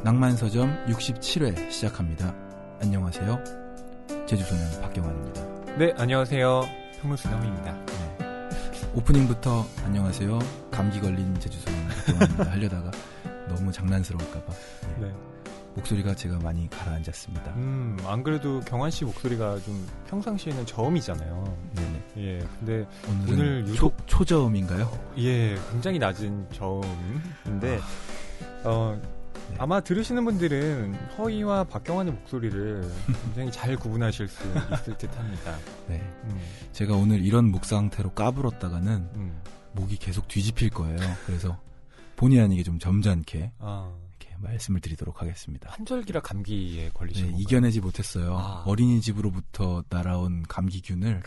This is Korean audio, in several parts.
낭만서점 67회 시작합니다. 안녕하세요. 제주소년 박경환입니다. 네, 안녕하세요. 평문수남입니다. 네. 오프닝부터 안녕하세요. 감기 걸린 제주소년 박경환입니다. 하려다가 너무 장난스러울까봐 네. 목소리가 제가 많이 가라앉았습니다. 안 그래도 경환 씨 목소리가 좀 평상시에는 저음이잖아요. 네네. 예, 근데 오늘 유독 초저음인가요? 예, 굉장히 낮은 저음인데 네. 아마 들으시는 분들은 허이와 박경환의 목소리를 굉장히 잘 구분하실 수 있을 듯합니다. 네, 제가 오늘 이런 목 상태로 까불었다가는 목이 계속 뒤집힐 거예요. 그래서 본의 아니게 좀 점잖게 이렇게 말씀을 드리도록 하겠습니다. 환절기라 감기에 걸리신 건가요? 이겨내지 못했어요. 어린이집으로부터 날아온 감기균을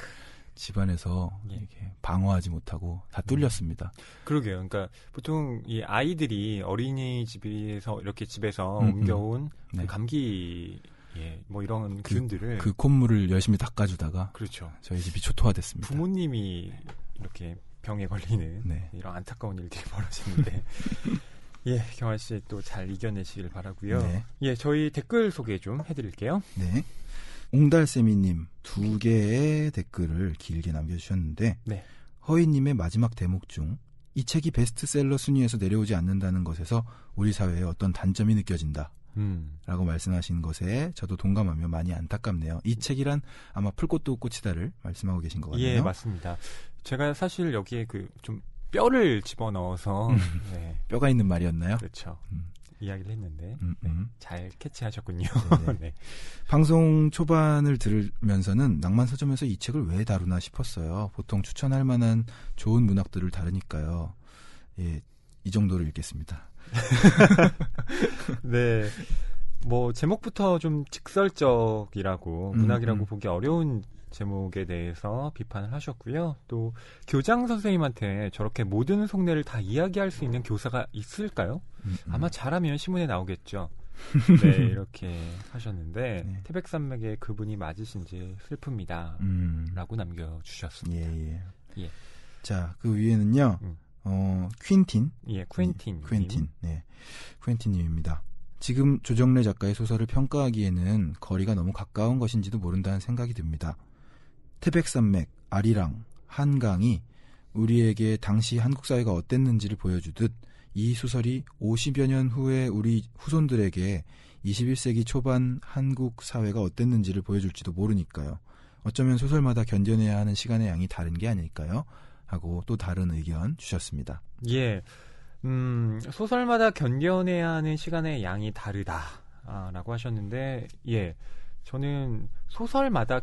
집안에서 이렇게 방어하지 못하고 다 뚫렸습니다. 그러게요. 그러니까 보통 이 아이들이 어린이집에서 이렇게 집에서 옮겨온 네. 그 감기 뭐 이런 균들을 그 콧물을 열심히 닦아주다가 그렇죠. 저희 집이 초토화됐습니다. 부모님이 이렇게 병에 걸리는 네. 이런 안타까운 일들이 벌어지는데 예, 경환 씨 또 잘 이겨내시길 바라고요. 네. 예, 저희 댓글 소개 좀 해드릴게요. 네. 옹달세미님 2개의 댓글을 길게 남겨주셨는데 네. 허이님의 마지막 대목 중 이 책이 베스트셀러 순위에서 내려오지 않는다는 것에서 우리 사회에 어떤 단점이 느껴진다 라고 말씀하신 것에 저도 동감하며 많이 안타깝네요. 이 책이란 아마 풀꽃도 꽃이다를 말씀하고 계신 것 같네요. 예, 맞습니다. 제가 사실 여기에 그 좀 뼈를 집어넣어서 네. 뼈가 있는 말이었나요? 그렇죠. 이야기를 했는데 잘 캐치하셨군요. 네. 방송 초반을 들으면서는 낭만서점에서 이 책을 왜 다루나 싶었어요. 보통 추천할 만한 좋은 문학들을 다루니까요. 예, 이 정도로 읽겠습니다. 네, 뭐 제목부터 좀 직설적이라고 문학이라고 보기 어려운 제목에 대해서 비판을 하셨고요. 또 교장 선생님한테 저렇게 모든 속내를 다 이야기할 수 있는 교사가 있을까요? 아마 잘하면 신문에 나오겠죠. 네, 이렇게 하셨는데 네. 태백산맥에 그분이 맞으신지 슬픕니다. 라고 남겨주셨습니다. 예. 자, 그 위에는요. 퀸틴. 예, 퀸틴. 네, 퀸틴님입니다. 지금 조정래 작가의 소설을 평가하기에는 거리가 너무 가까운 것인지도 모른다는 생각이 듭니다. 태백산맥, 아리랑, 한강이 우리에게 당시 한국 사회가 어땠는지를 보여주듯 이 소설이 50여 년 후에 우리 후손들에게 21세기 초반 한국 사회가 어땠는지를 보여줄지도 모르니까요. 어쩌면 소설마다 견뎌내야 하는 시간의 양이 다른 게 아닐까요? 하고 또 다른 의견 주셨습니다. 예, 소설마다 견뎌내야 하는 시간의 양이 다르다라고 하셨는데, 예, 저는 소설마다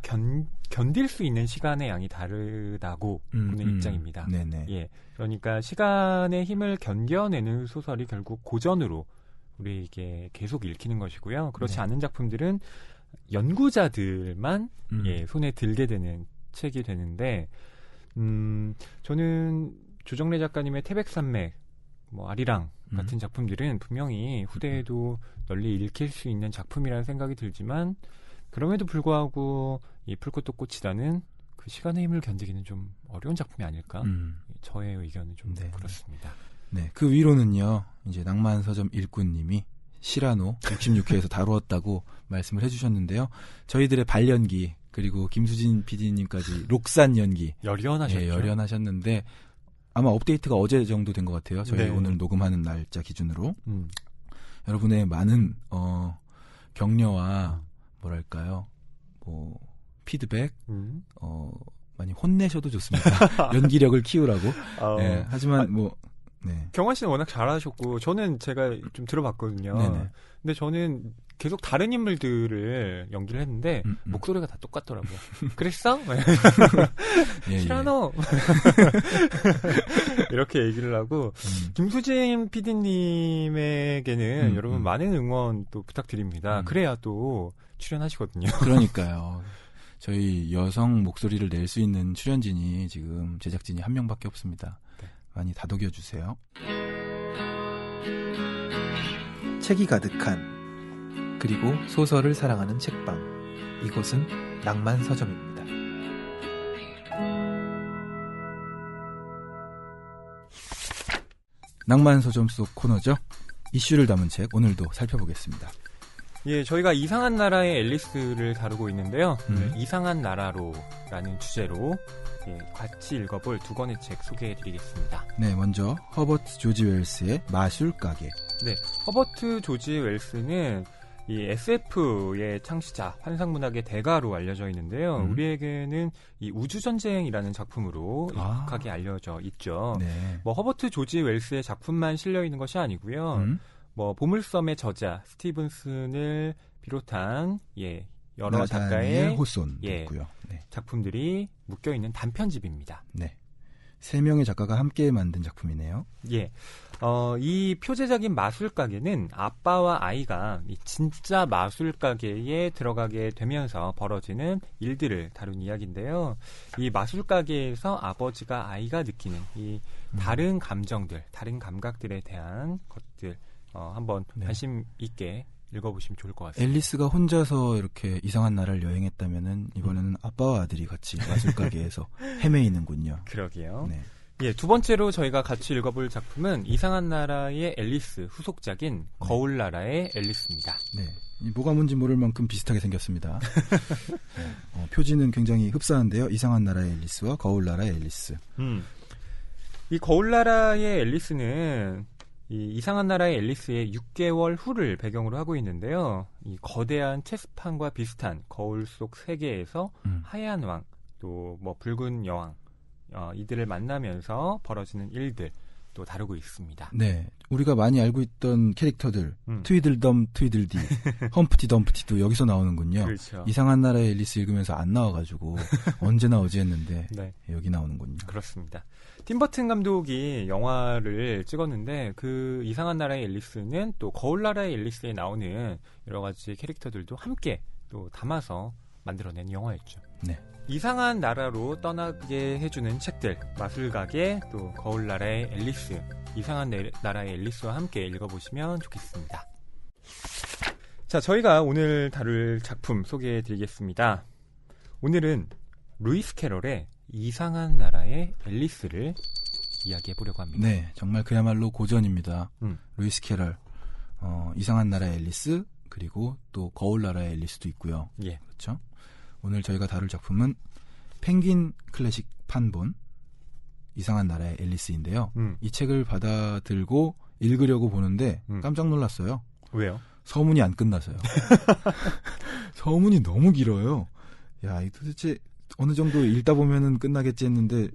견딜 수 있는 시간의 양이 다르다고 보는 입장입니다. 네네. 예, 그러니까 시간의 힘을 견뎌내는 소설이 결국 고전으로 우리에게 계속 읽히는 것이고요. 그렇지 네. 않은 작품들은 연구자들만 손에 들게 되는 책이 되는데, 저는 조정래 작가님의 태백산맥, 뭐 아리랑 같은 작품들은 분명히 후대에도 널리 읽힐 수 있는 작품이라는 생각이 들지만, 그럼에도 불구하고 이 풀꽃도 꽃이라는 그 시간의 힘을 견디기는 좀 어려운 작품이 아닐까? 저의 의견은 좀 그렇습니다. 네, 그 위로는요. 이제 낭만서점 일꾼님이 시라노 66회에서 다루었다고 말씀을 해주셨는데요. 저희들의 발연기 그리고 김수진 PD님까지 록산 연기 열연하셨죠. 예, 열연하셨는데 아마 업데이트가 어제 정도 된 것 같아요. 저희 오늘 녹음하는 날짜 기준으로 여러분의 많은 격려와 뭐랄까요, 뭐 피드백, 많이 혼내셔도 좋습니다. 연기력을 키우라고. 네, 하지만 네. 경환 씨는 워낙 잘하셨고 저는 제가 좀 들어봤거든요. 네네. 근데 저는 계속 다른 인물들을 연기를 했는데 목소리가 다 똑같더라고요. 그랬어? 시라노 이렇게 얘기를 하고 김수진 PD님에게는 여러분 많은 응원 또 부탁드립니다. 그래야 또 출연하시거든요. 그러니까요. 저희 여성 목소리를 낼 수 있는 출연진이 지금 제작진이 한 명밖에 없습니다. 네. 많이 다독여주세요. 책이 가득한 그리고 소설을 사랑하는 책방, 이곳은 낭만서점입니다. 낭만서점 속 코너죠. 이슈를 담은 책 오늘도 살펴보겠습니다. 예, 저희가 이상한 나라의 앨리스를 다루고 있는데요. 이상한 나라로라는 주제로 같이 읽어볼 두 권의 책 소개해드리겠습니다. 네, 먼저 허버트 조지 웰스의 마술가게. 네, 허버트 조지 웰스는 이 SF의 창시자, 환상문학의 대가로 알려져 있는데요. 우리에게는 이 우주전쟁이라는 작품으로 익숙하게 알려져 있죠. 네. 뭐 허버트 조지 웰스의 작품만 실려 있는 것이 아니고요. 뭐 보물섬의 저자 스티븐슨을 비롯한 여러 작가의 호손도 있고요. 네. 작품들이 묶여 있는 단편집입니다. 네. 3명의 작가가 함께 만든 작품이네요. 예. 이 표제작인 마술가게는 아빠와 아이가 이 진짜 마술가게에 들어가게 되면서 벌어지는 일들을 다룬 이야기인데요. 이 마술가게에서 아버지가 아이가 느끼는 이 다른 감정들, 다른 감각들에 대한 것들 한번 관심 있게 읽어보시면 좋을 것 같습니다. 앨리스가 혼자서 이렇게 이상한 나라를 여행했다면은 이번에는 아빠와 아들이 같이 마술가게에서 헤매이는군요. 그러게요. 네. 예, 두 번째로 저희가 같이 읽어볼 작품은 이상한 나라의 앨리스 후속작인 거울 나라의 앨리스입니다. 네, 뭐가 뭔지 모를 만큼 비슷하게 생겼습니다. 표지는 굉장히 흡사한데요. 이상한 나라의 앨리스와 거울 나라의 앨리스. 이 거울 나라의 앨리스는 이 이상한 나라의 앨리스의 6개월 후를 배경으로 하고 있는데요. 이 거대한 체스판과 비슷한 거울 속 세계에서 하얀 왕, 또 뭐 붉은 여왕, 이들을 만나면서 벌어지는 일들 또 다루고 있습니다. 네, 우리가 많이 알고 있던 캐릭터들 트위들덤 트위들디, 험프티 덤프티도 여기서 나오는군요. 그렇죠. 이상한 나라의 앨리스 읽으면서 안 나와가지고 언제 나오지 했는데 네. 여기 나오는군요. 그렇습니다. 팀버튼 감독이 영화를 찍었는데 그 이상한 나라의 앨리스는 또 거울 나라의 앨리스에 나오는 여러 가지 캐릭터들도 함께 또 담아서 만들어낸 영화였죠. 네. 이상한 나라로 떠나게 해주는 책들, 마술가게, 또 거울 나라의 앨리스, 이상한 나라의 앨리스와 함께 읽어보시면 좋겠습니다. 자, 저희가 오늘 다룰 작품 소개해드리겠습니다. 오늘은 루이스 캐럴의 이상한 나라의 앨리스를 이야기해보려고 합니다. 네, 정말 그야말로 고전입니다. 루이스 캐럴, 이상한 나라의 앨리스, 그리고 또 거울 나라의 앨리스도 있고요. 예. 그렇죠? 오늘 저희가 다룰 작품은 펭귄 클래식 판본 이상한 나라의 앨리스인데요. 이 책을 받아들고 읽으려고 보는데 깜짝 놀랐어요. 왜요? 서문이 안 끝나서요. 서문이 너무 길어요. 야, 이 도대체 어느 정도 읽다 보면은 끝나겠지 했는데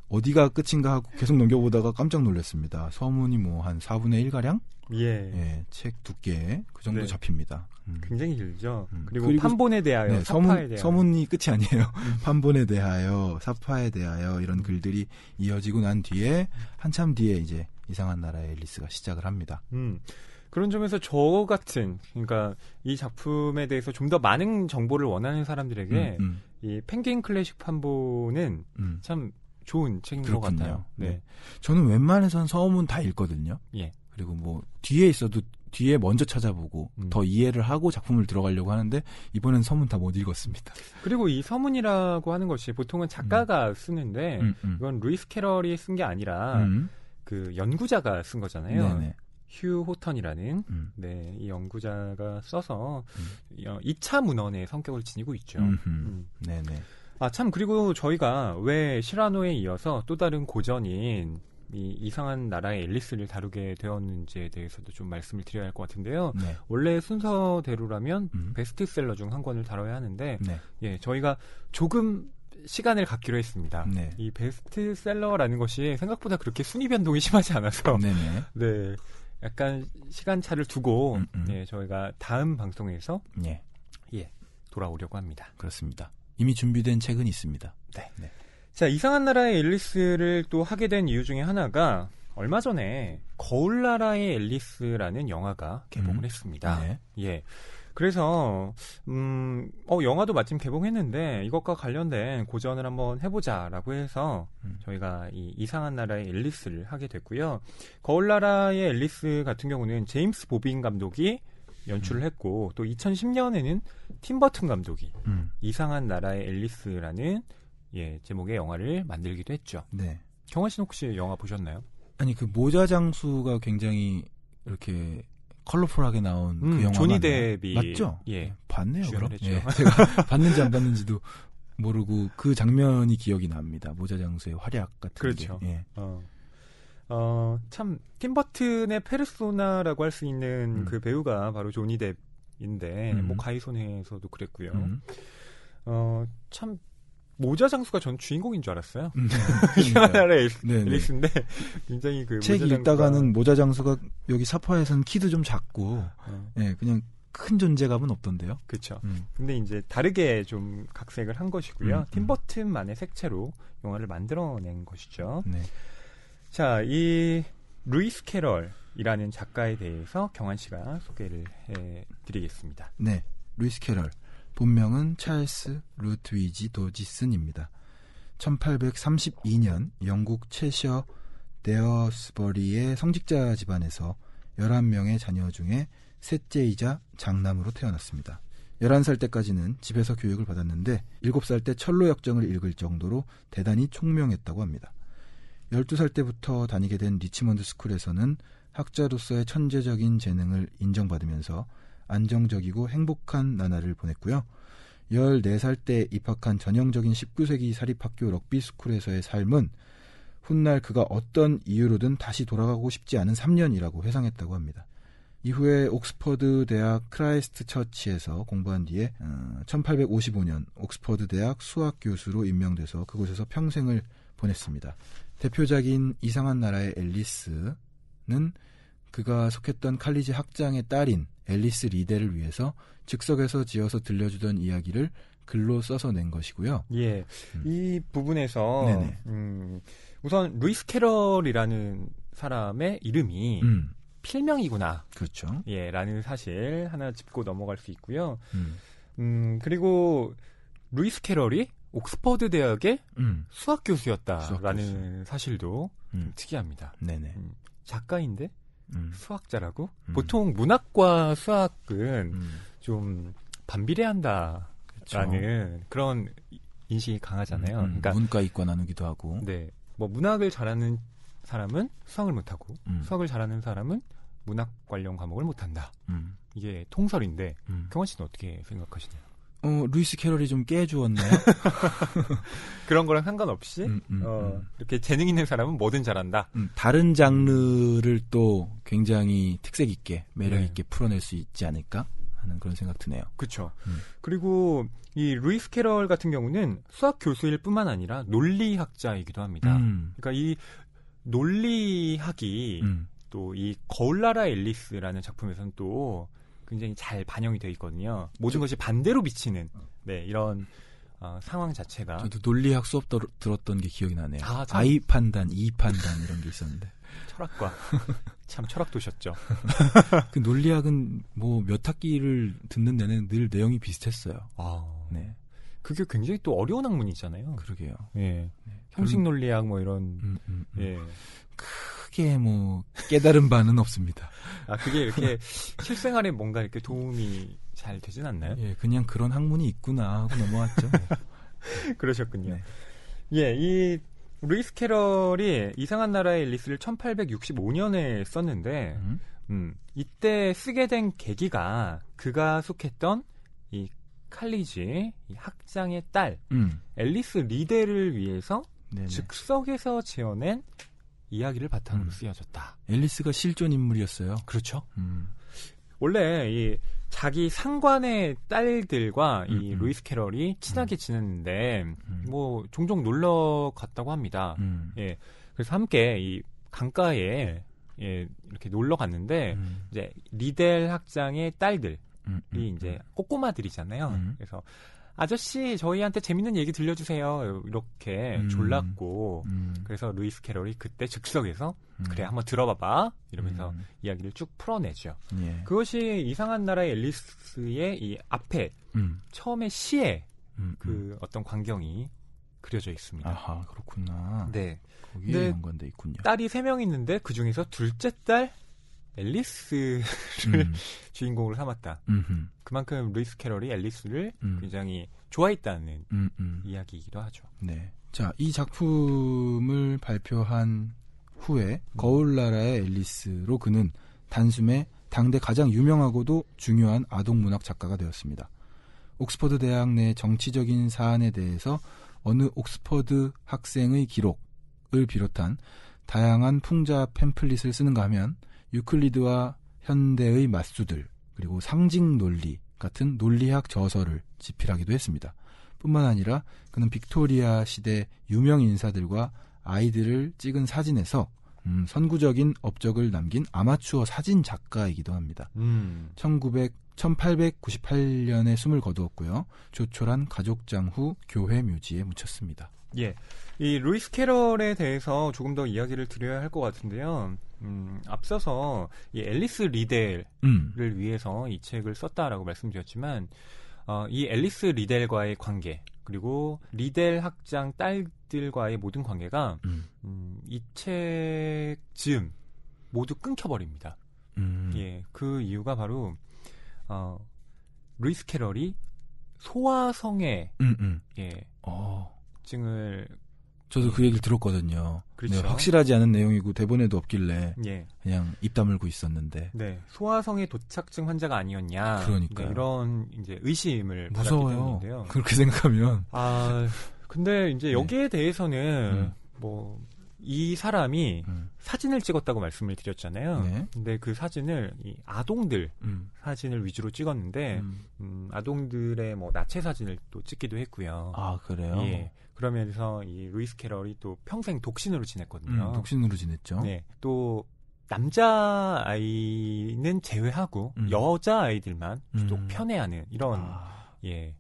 어디가 끝인가 하고 계속 넘겨보다가 깜짝 놀랐습니다. 서문이 뭐 한 4분의 1가량? 예, 책 두께 그 정도 네. 잡힙니다. 굉장히 길죠. 그리고 판본에 대하여, 네, 사파에 대하여. 서문이 끝이 아니에요. 판본에 대하여, 사파에 대하여 이런 글들이 이어지고 난 뒤에 한참 뒤에 이제 이상한 나라의 앨리스가 시작을 합니다. 그런 점에서 저 같은, 그러니까 이 작품에 대해서 좀 더 많은 정보를 원하는 사람들에게 이 펭귄 클래식 판본은 참 좋은 책인 것 같아요. 네. 저는 웬만해선 서문 다 읽거든요. 예. 그리고 뭐 뒤에 있어도 뒤에 먼저 찾아보고 더 이해를 하고 작품을 들어가려고 하는데 이번엔 서문 다 못 읽었습니다. 그리고 이 서문이라고 하는 것이 보통은 작가가 쓰는데 이건 루이스 캐럴이 쓴 게 아니라 그 연구자가 쓴 거잖아요. 네네. 휴 호턴이라는 네, 이 연구자가 써서 2차 문헌의 성격을 지니고 있죠. 네네. 아, 참, 그리고 저희가 왜 시라노에 이어서 또 다른 고전인 이 이상한 나라의 앨리스를 다루게 되었는지에 대해서도 좀 말씀을 드려야 할 것 같은데요. 네. 원래 순서대로라면 베스트셀러 중 한 권을 다뤄야 하는데 네. 예, 저희가 조금 시간을 갖기로 했습니다. 네. 이 베스트셀러라는 것이 생각보다 그렇게 순위 변동이 심하지 않아서 네네. 네, 약간 시간차를 두고 예, 저희가 다음 방송에서 예. 돌아오려고 합니다. 그렇습니다. 이미 준비된 책은 있습니다. 네. 네. 자, 이상한 나라의 앨리스를 또 하게 된 이유 중에 하나가 얼마 전에 거울 나라의 앨리스라는 영화가 개봉을 했습니다. 네. 예. 그래서 영화도 마침 개봉했는데 이것과 관련된 고전을 한번 해보자라고 해서 저희가 이 이상한 나라의 앨리스를 하게 됐고요. 거울 나라의 앨리스 같은 경우는 제임스 보빈 감독이 연출을 했고 또 2010년에는 팀버튼 감독이 이상한 나라의 앨리스라는 제목의 영화를 만들기도 했죠. 네. 경화 씨는 혹시 영화 보셨나요? 아니 그 모자 장수가 굉장히 이렇게 컬러풀하게 나온 그 영화 조니 뎁이 맞죠? 예. 봤네요. 그럼 했죠. 예. 제가 봤는지 안 봤는지도 모르고 그 장면이 기억이 납니다. 모자장수의 활약 같은 그렇죠. 게. 예. 참 팀버튼의 페르소나라고 할 수 있는 그 배우가 바로 조니 뎁인데 뭐 가이손해에서도 그랬고요. 참 모자 장수가 전 주인공인 줄 알았어요. 이상한 나라의 앨리스인데 굉장히 그 책 읽다가는 모자 장수가 여기 사파에서는 키도 좀 작고 예, 그냥 큰 존재감은 없던데요. 그렇죠. 근데 이제 다르게 좀 각색을 한 것이고요. 팀버튼만의 색채로 영화를 만들어낸 것이죠. 네. 자, 이 루이스 캐럴이라는 작가에 대해서 경환 씨가 소개를 해드리겠습니다. 네, 루이스 캐럴. 본명은 찰스 루트위지 도지슨입니다. 1832년 영국 채셔 데어스버리의 성직자 집안에서 11명의 자녀 중에 셋째이자 장남으로 태어났습니다. 11살 때까지는 집에서 교육을 받았는데 7살 때 철로 역정을 읽을 정도로 대단히 총명했다고 합니다. 12살 때부터 다니게 된 리치먼드 스쿨에서는 학자로서의 천재적인 재능을 인정받으면서 안정적이고 행복한 나날을 보냈고요. 14살 때 입학한 전형적인 19세기 사립학교 럭비스쿨에서의 삶은 훗날 그가 어떤 이유로든 다시 돌아가고 싶지 않은 3년이라고 회상했다고 합니다. 이후에 옥스퍼드 대학 크라이스트 처치에서 공부한 뒤에 1855년 옥스퍼드 대학 수학 교수로 임명돼서 그곳에서 평생을 보냈습니다. 대표작인 이상한 나라의 앨리스는 그가 속했던 칼리지 학장의 딸인 앨리스 리델을 위해서 즉석에서 지어서 들려주던 이야기를 글로 써서 낸 것이고요. 예, 이 부분에서 우선 루이스 캐럴이라는 사람의 이름이 필명이구나. 그렇죠. 예, 라는 사실 하나 짚고 넘어갈 수 있고요. 그리고 루이스 캐럴이 옥스퍼드 대학의 수학 교수였다라는 사실도 특이합니다. 네네. 작가인데 수학자라고? 보통 문학과 수학은 좀 반비례한다라는 그렇죠. 그런 인식이 강하잖아요. 그러니까 문과 이과 나누기도 하고. 네, 뭐 문학을 잘하는 사람은 수학을 못하고 수학을 잘하는 사람은 문학 관련 과목을 못한다. 이게 통설인데 경환 씨는 어떻게 생각하시나요? 루이스 캐럴이 좀 깨주었나요? 그런 거랑 상관없이 이렇게 재능 있는 사람은 뭐든 잘한다. 다른 장르를 또 굉장히 특색 있게 매력 있게 풀어낼 수 있지 않을까 하는 그런 생각 드네요. 그렇죠. 그리고 이 루이스 캐럴 같은 경우는 수학 교수일 뿐만 아니라 논리학자이기도 합니다. 그러니까 이 논리학이 또 이 거울나라 앨리스라는 작품에서는 또 굉장히 잘 반영이 되어 있거든요. 모든 것이 반대로 비치는 이런 상황 자체가. 저도 논리학 수업 들었던 게 기억이 나네요. I 판단, E 판단 이런 게 있었는데. 철학과. 참 철학도셨죠. 그 논리학은 뭐 몇 학기를 듣는 내내 늘 내용이 비슷했어요. 네. 그게 굉장히 또 어려운 학문이잖아요. 그러게요. 예. 형식 논리학 뭐 이런. 예. 크게 뭐 깨달은 바는 없습니다. 그게 이렇게 실생활에 뭔가 이렇게 도움이 잘 되진 않나요? 예, 그냥 그런 학문이 있구나 하고 넘어왔죠. 그러셨군요. 네. 예, 이 루이스 캐럴이 이상한 나라의 앨리스를 1865년에 썼는데 이때 쓰게 된 계기가 그가 속했던 이 칼리지 이 학장의 딸 앨리스 리델을 위해서 즉석에서 지어낸 이야기를 바탕으로 쓰여졌다. 앨리스가 실존 인물이었어요. 그렇죠. 원래 이 자기 상관의 딸들과 이 루이스 캐럴이 친하게 지냈는데 뭐 종종 놀러 갔다고 합니다. 예, 그래서 함께 이 강가에 이렇게 놀러 갔는데 이제 리델 학장의 딸들이 이제 꼬꼬마들이잖아요. 그래서 아저씨 저희한테 재밌는 얘기 들려주세요 이렇게 졸랐고 그래서 루이스 캐럴이 그때 즉석에서 그래 한번 들어봐봐 이러면서 이야기를 쭉 풀어내죠. 그것이 이상한 나라의 앨리스의 이 앞에 처음에 시에 그 어떤 광경이 그려져 있습니다. 아하 그렇구나. 네. 거기에 연관돼 있군요. 딸이 3명 있는데 그 중에서 둘째 딸 앨리스를 주인공으로 삼았다. 그만큼 루이스 캐럴이 앨리스를 굉장히 좋아했다는 이야기이기도 하죠. 네. 자, 이 작품을 발표한 후에 거울나라의 앨리스로 그는 단숨에 당대 가장 유명하고도 중요한 아동문학 작가가 되었습니다. 옥스퍼드 대학 내 정치적인 사안에 대해서 어느 옥스퍼드 학생의 기록을 비롯한 다양한 풍자 팸플릿을 쓰는가 하면 유클리드와 현대의 맞수들 그리고 상징 논리 같은 논리학 저서를 집필하기도 했습니다. 뿐만 아니라 그는 빅토리아 시대 유명 인사들과 아이들을 찍은 사진에서 선구적인 업적을 남긴 아마추어 사진 작가이기도 합니다. 1898년에 숨을 거두었고요. 조촐한 가족장 후 교회 묘지에 묻혔습니다. 예, 이 루이스 캐럴에 대해서 조금 더 이야기를 드려야 할 것 같은데요. 앞서서 이 앨리스 리델을 위해서 이 책을 썼다라고 말씀드렸지만 이 앨리스 리델과의 관계 그리고 리델 학장 딸들과의 모든 관계가 이 책 즈음 모두 끊겨버립니다. 예, 그 이유가 바로 루이스 캐럴이 소아성애 예, 증을 저도 그 얘기를 들었거든요. 그렇죠. 네, 확실하지 않은 내용이고 대본에도 없길래 예. 그냥 입 다물고 있었는데. 네, 소아성애 도착증 환자가 아니었냐. 그러니까요. 네, 이런 이제 의심을 무서워요. 받았기 때문인데요. 그렇게 생각하면. 근데 이제 여기에 네. 대해서는 뭐 이 사람이 사진을 찍었다고 말씀을 드렸잖아요. 네. 근데 그 사진을 이 아동들 사진을 위주로 찍었는데 아동들의 뭐 나체 사진을 또 찍기도 했고요. 아, 그래요? 예. 그러면서 이 루이스 캐럴이 또 평생 독신으로 지냈거든요. 독신으로 지냈죠. 네. 또 남자 아이는 제외하고 여자 아이들만 또 편애하는 이런 예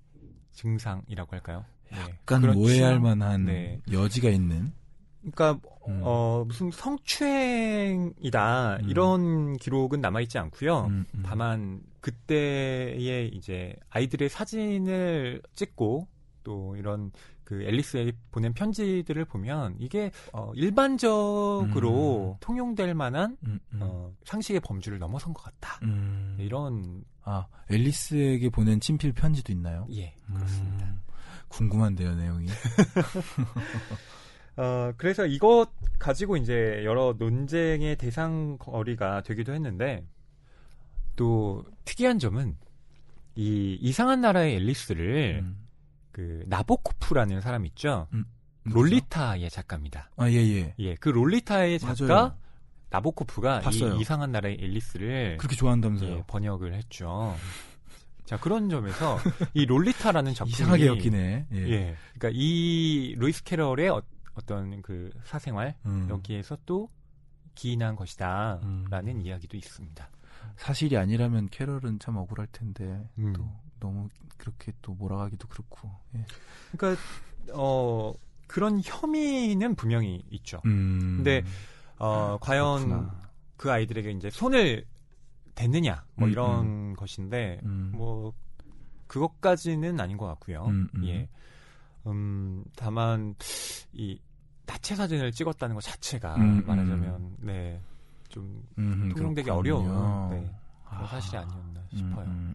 증상이라고 할까요? 약간 그런 오해할 취향? 만한 네. 여지가 있는. 그러니까 무슨 성추행이다 이런 기록은 남아있지 않고요. 다만 그때의 이제 아이들의 사진을 찍고 또 이런 그 앨리스에 보낸 편지들을 보면 이게 일반적으로 통용될 만한 상식의 범주를 넘어선 것 같다. 이런 앨리스에게 보낸 친필 편지도 있나요? 예, 그렇습니다. 궁금한데요, 내용이. 그래서 이것 가지고 이제 여러 논쟁의 대상거리가 되기도 했는데 또 특이한 점은 이 이상한 나라의 앨리스를 그 나보코프라는 사람 있죠. 롤리타의 작가입니다. 예. 예, 그 롤리타의 작가 맞아요. 나보코프가 봤어요. 이 이상한 나라의 앨리스를 그렇게 좋아한다면서요. 예, 번역을 했죠. 자, 그런 점에서 이 롤리타라는 작품이 이상하게 엮이네. 예. 그러니까 이 루이스 캐럴의 어떤 그 사생활 여기에서 또 기인한 것이다라는 이야기도 있습니다. 사실이 아니라면 캐럴은 참 억울할 텐데 또 너무 그렇게 또 몰아가기도 그렇고. 예. 그러니까 그런 혐의는 분명히 있죠. 근데 과연 그렇구나. 그 아이들에게 이제 손을 댔느냐 뭐 이런 것인데 뭐 그것까지는 아닌 것 같고요. 예. 다만 이 나체 사진을 찍었다는 것 자체가 말하자면 네, 좀 통용되기 어려운 네, 그런 사실이 아니었나 싶어요.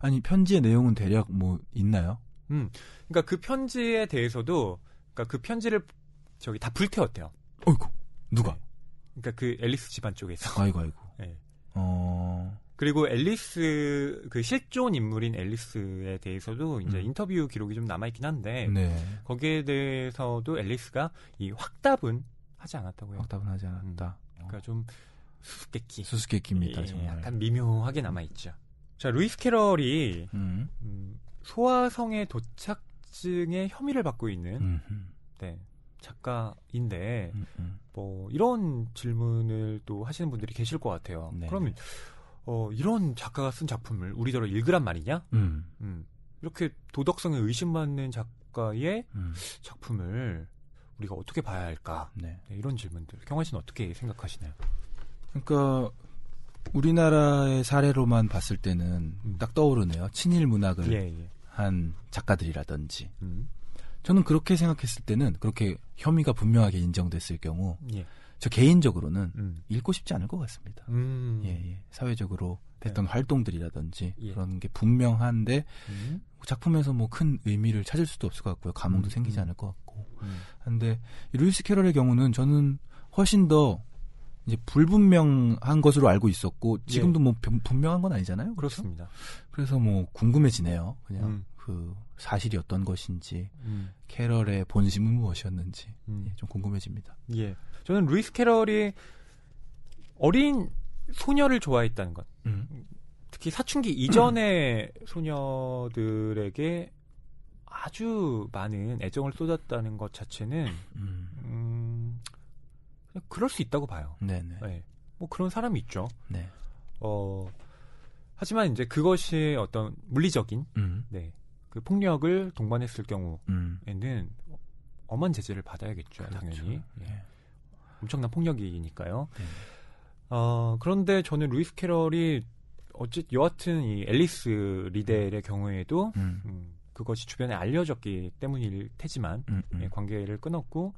아니 편지의 내용은 대략 뭐 있나요? 그러니까 그 편지에 대해서도 그러니까 그 편지를 저기 다 불태웠대요. 어이구 누가? 네. 그러니까 그 앨리스 집안 쪽에서. 아이고. 네. 그리고 앨리스 그 실존 인물인 앨리스에 대해서도 이제 인터뷰 기록이 좀 남아 있긴 한데 네. 거기에 대해서도 앨리스가 이 확답은 하지 않았다고요. 확답은 하지 않았다. 그러니까 좀 수수께끼입니다. 예, 정말. 약간 미묘하게 남아 있죠. 자, 루이스 캐럴이 소아성애 도착증의 혐의를 받고 있는 네, 작가인데 뭐 이런 질문을 또 하시는 분들이 계실 것 같아요. 네. 그러면 이런 작가가 쓴 작품을 우리더러 읽으란 말이냐? 이렇게 도덕성에 의심받는 작가의 작품을 우리가 어떻게 봐야 할까? 네. 네, 이런 질문들. 경환 씨는 어떻게 생각하시나요? 그러니까 우리나라의 사례로만 봤을 때는 딱 떠오르네요. 친일 문학을 한 작가들이라든지. 저는 그렇게 생각했을 때는 그렇게 혐의가 분명하게 인정됐을 경우 저 개인적으로는 읽고 싶지 않을 것 같습니다. 사회적으로 했던 활동들이라든지 그런 게 분명한데 작품에서 뭐 큰 의미를 찾을 수도 없을 것 같고요. 감흥도 생기지 않을 것 같고. 근데 루이스 캐럴의 경우는 저는 훨씬 더 이제 불분명한 것으로 알고 있었고 지금도 뭐 분명한 건 아니잖아요. 그렇죠? 그렇습니다. 그래서 뭐 궁금해지네요. 그냥 그 사실이 어떤 것인지 캐럴의 본심은 무엇이었는지 좀 궁금해집니다. 예, 저는 루이스 캐럴이 어린 소녀를 좋아했다는 것, 특히 사춘기 이전의 소녀들에게 아주 많은 애정을 쏟았다는 것 자체는 그냥 그럴 수 있다고 봐요. 네네. 네. 뭐 그런 사람이 있죠. 네. 하지만 이제 그것이 어떤 물리적인 네, 그 폭력을 동반했을 경우에는 엄한 제재를 받아야겠죠. 그렇죠. 당연히. 네. 엄청난 폭력이니까요. 네. 그런데 저는 루이스 캐럴이 여하튼 이 앨리스 리델의 경우에도 그것이 주변에 알려졌기 때문일 테지만 예, 관계를 끊었고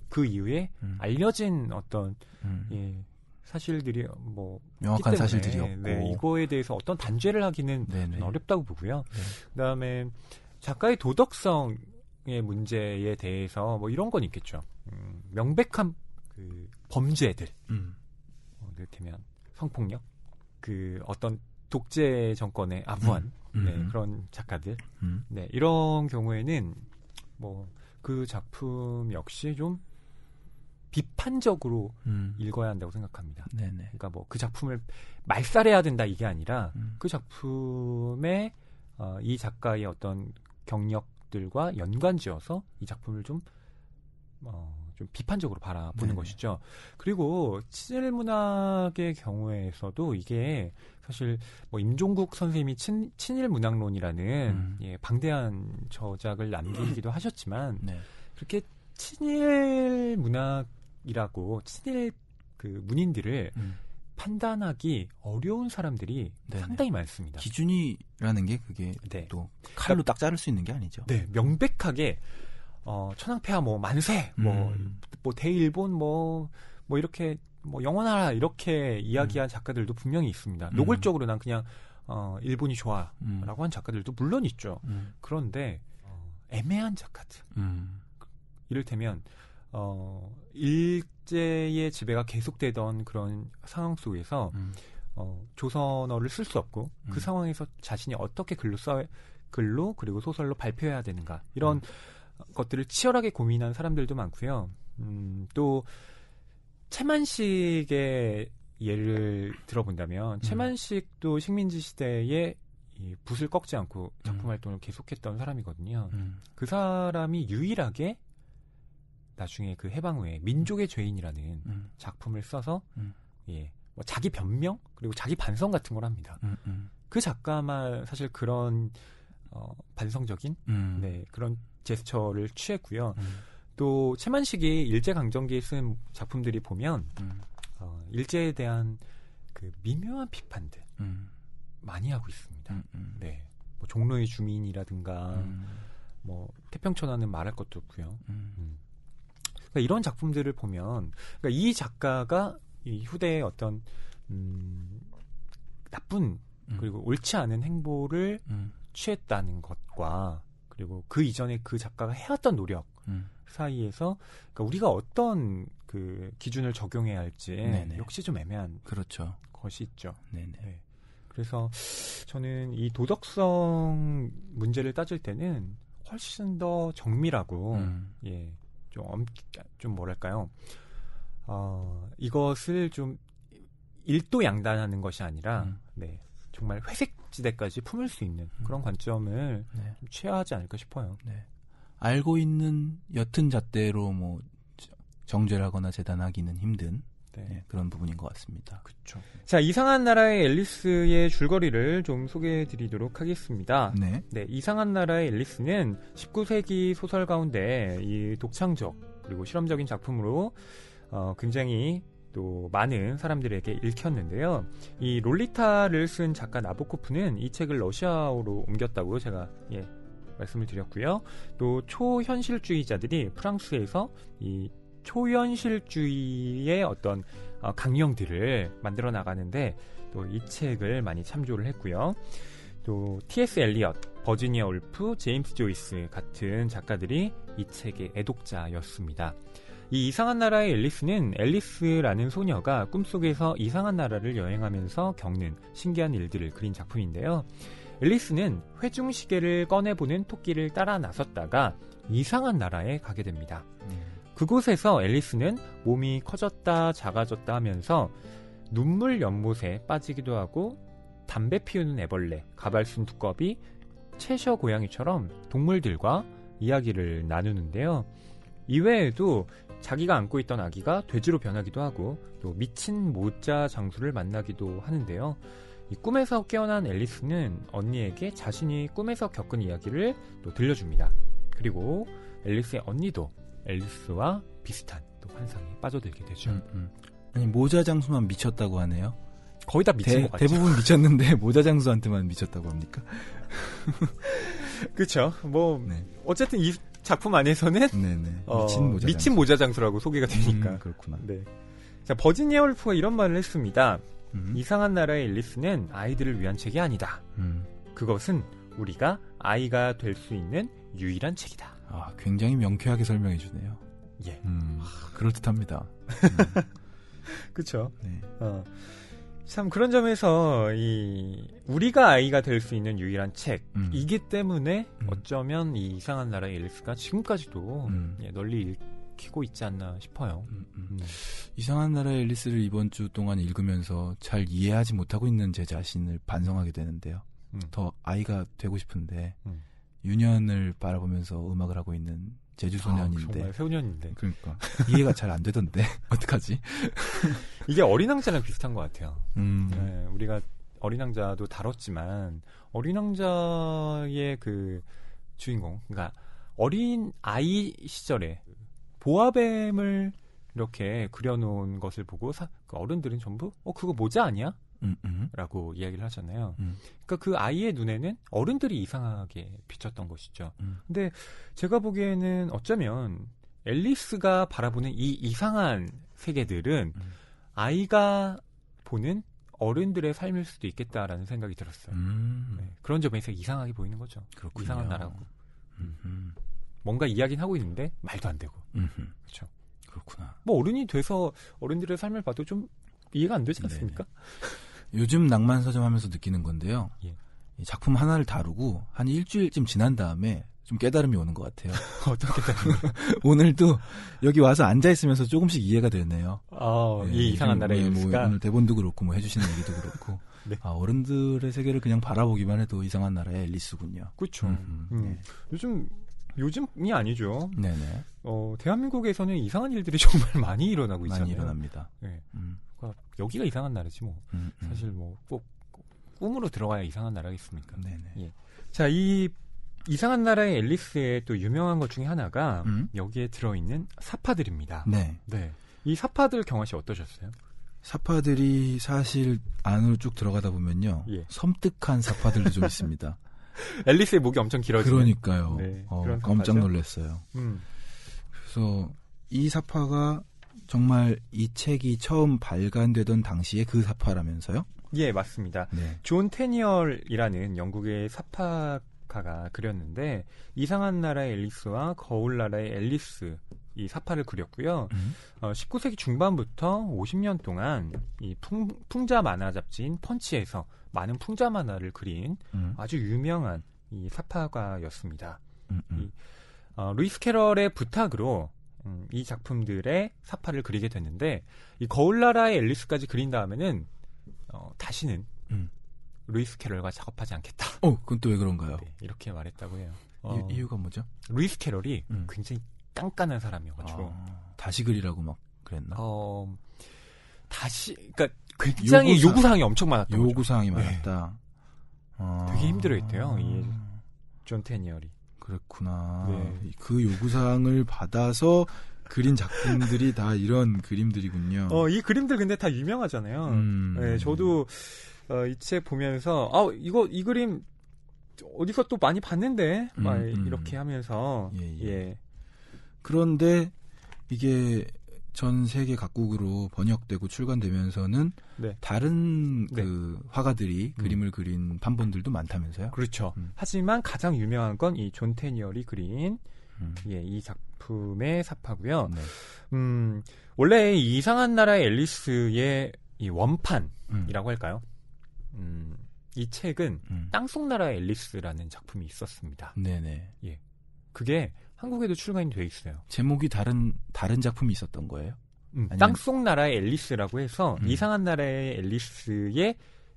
그 이후에 알려진 어떤 예, 사실들이 뭐 명확한 사실들이 없고 네, 이거에 대해서 어떤 단죄를 하기는 좀 어렵다고 보고요. 네. 그다음에 작가의 도덕성의 문제에 대해서 뭐 이런 건 있겠죠. 명백한 그 범죄들, 이를테면 성폭력, 그 어떤 독재 정권의 아부한 네, 그런 작가들, 네, 이런 경우에는 뭐 그 작품 역시 좀 비판적으로 읽어야 한다고 생각합니다. 네네. 그러니까 뭐 그 작품을 말살해야 된다 이게 아니라 그 작품에 이 작가의 어떤 경력들과 연관지어서 이 작품을 좀 비판적으로 바라보는 네네. 것이죠. 그리고 친일 문학의 경우에서도 이게 사실 뭐 임종국 선생님이 친일 문학론이라는 예, 방대한 저작을 남기기도 하셨지만 네. 그렇게 친일 문학이라고 친일 그 문인들을 판단하기 어려운 사람들이 네네. 상당히 많습니다. 기준이라는 게 그게 네. 또 칼로 딱 자를 수 있는 게 아니죠. 네, 명백하게 천황폐하 뭐 만세 뭐 대일본 뭐 이렇게 뭐 영원하라 이렇게 이야기한 작가들도 분명히 있습니다. 노골적으로 난 그냥 일본이 좋아라고 한 작가들도 물론 있죠. 그런데 애매한 작가들 이를테면 일제의 지배가 계속되던 그런 상황 속에서 조선어를 쓸 수 없고 그 상황에서 자신이 어떻게 글로 그리고 소설로 발표해야 되는가 이런 것들을 치열하게 고민한 사람들도 많고요. 또 채만식의 예를 들어본다면 채만식도 식민지 시대에 이 붓을 꺾지 않고 작품 활동을 계속했던 사람이거든요. 그 사람이 유일하게 나중에 그 해방 후에 민족의 죄인이라는 작품을 써서 예, 뭐 자기 변명 그리고 자기 반성 같은 걸 합니다. 그 작가만 사실 그런 반성적인 네, 그런 제스처를 취했고요. 또 채만식이 일제강점기에 쓴 작품들이 보면 일제에 대한 그 미묘한 비판들 많이 하고 있습니다. 네, 뭐 종로의 주민이라든가 뭐 태평천하는 말할 것도 없고요. 그러니까 이런 작품들을 보면 그러니까 이 작가가 이 후대의 어떤 나쁜 그리고 옳지 않은 행보를 취했다는 것과 그리고 그 이전에 그 작가가 해왔던 노력 사이에서 그러니까 우리가 어떤 그 기준을 적용해야 할지 네네. 역시 좀 애매한 그렇죠. 것이 있죠. 네네. 네. 그래서 저는 이 도덕성 문제를 따질 때는 훨씬 더 정밀하고 예, 좀 뭐랄까요? 이것을 좀 일도양단하는 것이 아니라 네, 정말 회색지대까지 품을 수 있는 그런 관점을 네. 좀 취하지 않을까 싶어요. 네. 알고 있는 옅은 잣대로 뭐 정죄하거나 재단하기는 힘든 네. 네, 그런 부분인 것 같습니다. 그렇죠. 자, 이상한 나라의 앨리스의 줄거리를 좀 소개해드리도록 하겠습니다. 네. 네, 이상한 나라의 앨리스는 19세기 소설 가운데 이 독창적 그리고 실험적인 작품으로 굉장히 또 많은 사람들에게 읽혔는데요. 이 롤리타를 쓴 작가 나보코프는 이 책을 러시아어로 옮겼다고 제가 말씀을 드렸고요. 또 초현실주의자들이 프랑스에서 이 초현실주의의 어떤 강령들을 만들어 나가는데 또 이 책을 많이 참조를 했고요. 또 T.S. 엘리엇, 버지니아 울프, 제임스 조이스 같은 작가들이 이 책의 애독자였습니다. 이 이상한 나라의 앨리스는 앨리스라는 소녀가 꿈속에서 이상한 나라를 여행하면서 겪는 신기한 일들을 그린 작품인데요. 앨리스는 회중시계를 꺼내보는 토끼를 따라 나섰다가 이상한 나라에 가게 됩니다. 그곳에서 앨리스는 몸이 커졌다 작아졌다 하면서 눈물 연못에 빠지기도 하고 담배 피우는 애벌레, 가발순 두꺼비, 채셔 고양이처럼 동물들과 이야기를 나누는데요. 이외에도 자기가 안고 있던 아기가 돼지로 변하기도 하고 또 미친 모자 장수를 만나기도 하는데요. 이 꿈에서 깨어난 앨리스는 언니에게 자신이 꿈에서 겪은 이야기를 또 들려줍니다. 그리고 앨리스의 언니도 앨리스와 비슷한 또 환상에 빠져들게 되죠. 아니 모자 장수만 미쳤다고 하네요. 거의 다 미친 것 같죠. 대부분 미쳤는데 모자 장수한테만 미쳤다고 합니까? 그렇죠. 뭐 네. 어쨌든 이 작품 안에서는 네네. 미친 모자 장수라고 소개가 되니까. 그렇구나. 네. 자, 버지니아 울프가 이런 말을 했습니다. 이상한 나라의 앨리스는 아이들을 위한 책이 아니다. 그것은 우리가 아이가 될 수 있는 유일한 책이다. 아, 굉장히 명쾌하게 설명해 주네요. 예. 그럴듯합니다. 그렇죠. 네. 참 그런 점에서 우리가 아이가 될 수 있는 유일한 책이기 때문에 어쩌면 이 이상한 나라의 앨리스가 지금까지도 널리 읽히고 있지 않나 싶어요. 이상한 나라의 앨리스를 이번 주 동안 읽으면서 잘 이해하지 못하고 있는 제 자신을 반성하게 되는데요. 더 아이가 되고 싶은데 유년을 바라보면서 음악을 하고 있는 제주소년인데 정말 소년인데 그러니까 이해가 잘 안 되던데 어떡하지? 이게 어린왕자랑 비슷한 것 같아요. 네, 우리가 어린왕자도 다뤘지만 어린왕자의 그 주인공, 그러니까 어린 아이 시절에 보아뱀을 이렇게 그려놓은 것을 보고 그 어른들은 전부 그거 모자 아니야? 라고 이야기를 하잖아요. 그러니까 그 아이의 눈에는 어른들이 이상하게 비쳤던 것이죠. 근데 제가 보기에는 어쩌면 앨리스가 바라보는 이 이상한 세계들은 아이가 보는 어른들의 삶일 수도 있겠다라는 생각이 들었어요. 네, 그런 점에서 이상하게 보이는 거죠. 그렇군요. 이상한 나라고. 뭔가 이야기는 하고 있는데 말도 안 되고. 그렇죠. 그렇구나. 뭐 어른이 돼서 어른들의 삶을 봐도 좀 이해가 안 되지 않습니까? 요즘 낭만 서점 하면서 느끼는 건데요. 예. 이 작품 하나를 다루고 한 일주일쯤 지난 다음에 좀 깨달음이 오는 것 같아요. 어떻게 깨달음이? 오늘도 여기 와서 앉아 있으면서 조금씩 이해가 되네요. 이 이상한 나라의 앨리스가 오늘 대본도 그렇고 뭐 해주시는 얘기도 그렇고 네. 어른들의 세계를 그냥 바라보기만 해도 이상한 나라의 앨리스군요. 그렇죠. 네. 요즘이 아니죠. 네네. 대한민국에서는 이상한 일들이 정말 많이 일어나고 있잖아요. 많이 일어납니다. 네. 그러니까 여기가 이상한 나라지 뭐. 사실 뭐 꼭 꿈으로 들어가야 이상한 나라겠습니까? 네네. 예. 자, 이 이상한 나라의 앨리스의 또 유명한 것 중에 하나가 여기에 들어있는 사파들입니다. 네. 네. 이 사파들 경화 씨 어떠셨어요? 사파들이 사실 안으로 쭉 들어가다 보면요. 예. 섬뜩한 사파들도 좀 있습니다. 앨리스의 목이 엄청 길어지는. 그러니까요. 네, 깜짝 놀랐어요. 그래서 이 사파가 정말 이 책이 처음 발간되던 당시에 그 사파라면서요? 예, 맞습니다. 네. 존 테니얼이라는 영국의 사파가가 그렸는데 이상한 나라의 앨리스와 거울 나라의 앨리스 이 사파를 그렸고요. 19세기 중반부터 50년 동안 이 풍자 만화 잡지인 펀치에서 많은 풍자 만화를 그린 아주 유명한 이 사파가였습니다. 루이스 캐럴의 부탁으로 이 작품들의 사파를 그리게 됐는데 이 거울 나라의 앨리스까지 그린 다음에는 다시는 루이스 캐럴과 작업하지 않겠다. 그건 또 왜 그런가요? 네, 이렇게 말했다고 해요. 이유가 뭐죠? 루이스 캐럴이 굉장히 깐깐한 사람이어가지고 다시 그리라고 막 그랬나? 그러니까 굉장히 요구사항이 엄청 많았던 거죠. 요구사항이 많았다. 되게 힘들어했대요. 존 테니얼이. 그렇구나. 네. 그 요구사항을 받아서 그린 작품들이 다 이런 그림들이군요. 이 그림들 근데 다 유명하잖아요. 네, 저도 이 책 보면서 이 그림 어디서 또 많이 봤는데 막 이렇게 하면서 예. 그런데 이게 전 세계 각국으로 번역되고 출간되면서는 네. 다른 그 화가들이 그림을 그린 판본들도 많다면서요? 그렇죠. 하지만 가장 유명한 건 이 존 테니얼이 그린 예, 이 작품의 사파고요. 네. 원래 이 이상한 나라의 앨리스의 이 원판이라고 할까요? 이 책은 땅속 나라의 앨리스라는 작품이 있었습니다. 네네. 예, 그게 한국에도 출간이 돼 있어요. 제목이 다른 작품이 있었던 거예요? 아니면... 땅속 나라의 앨리스라고 해서 이상한 나라의 앨리스의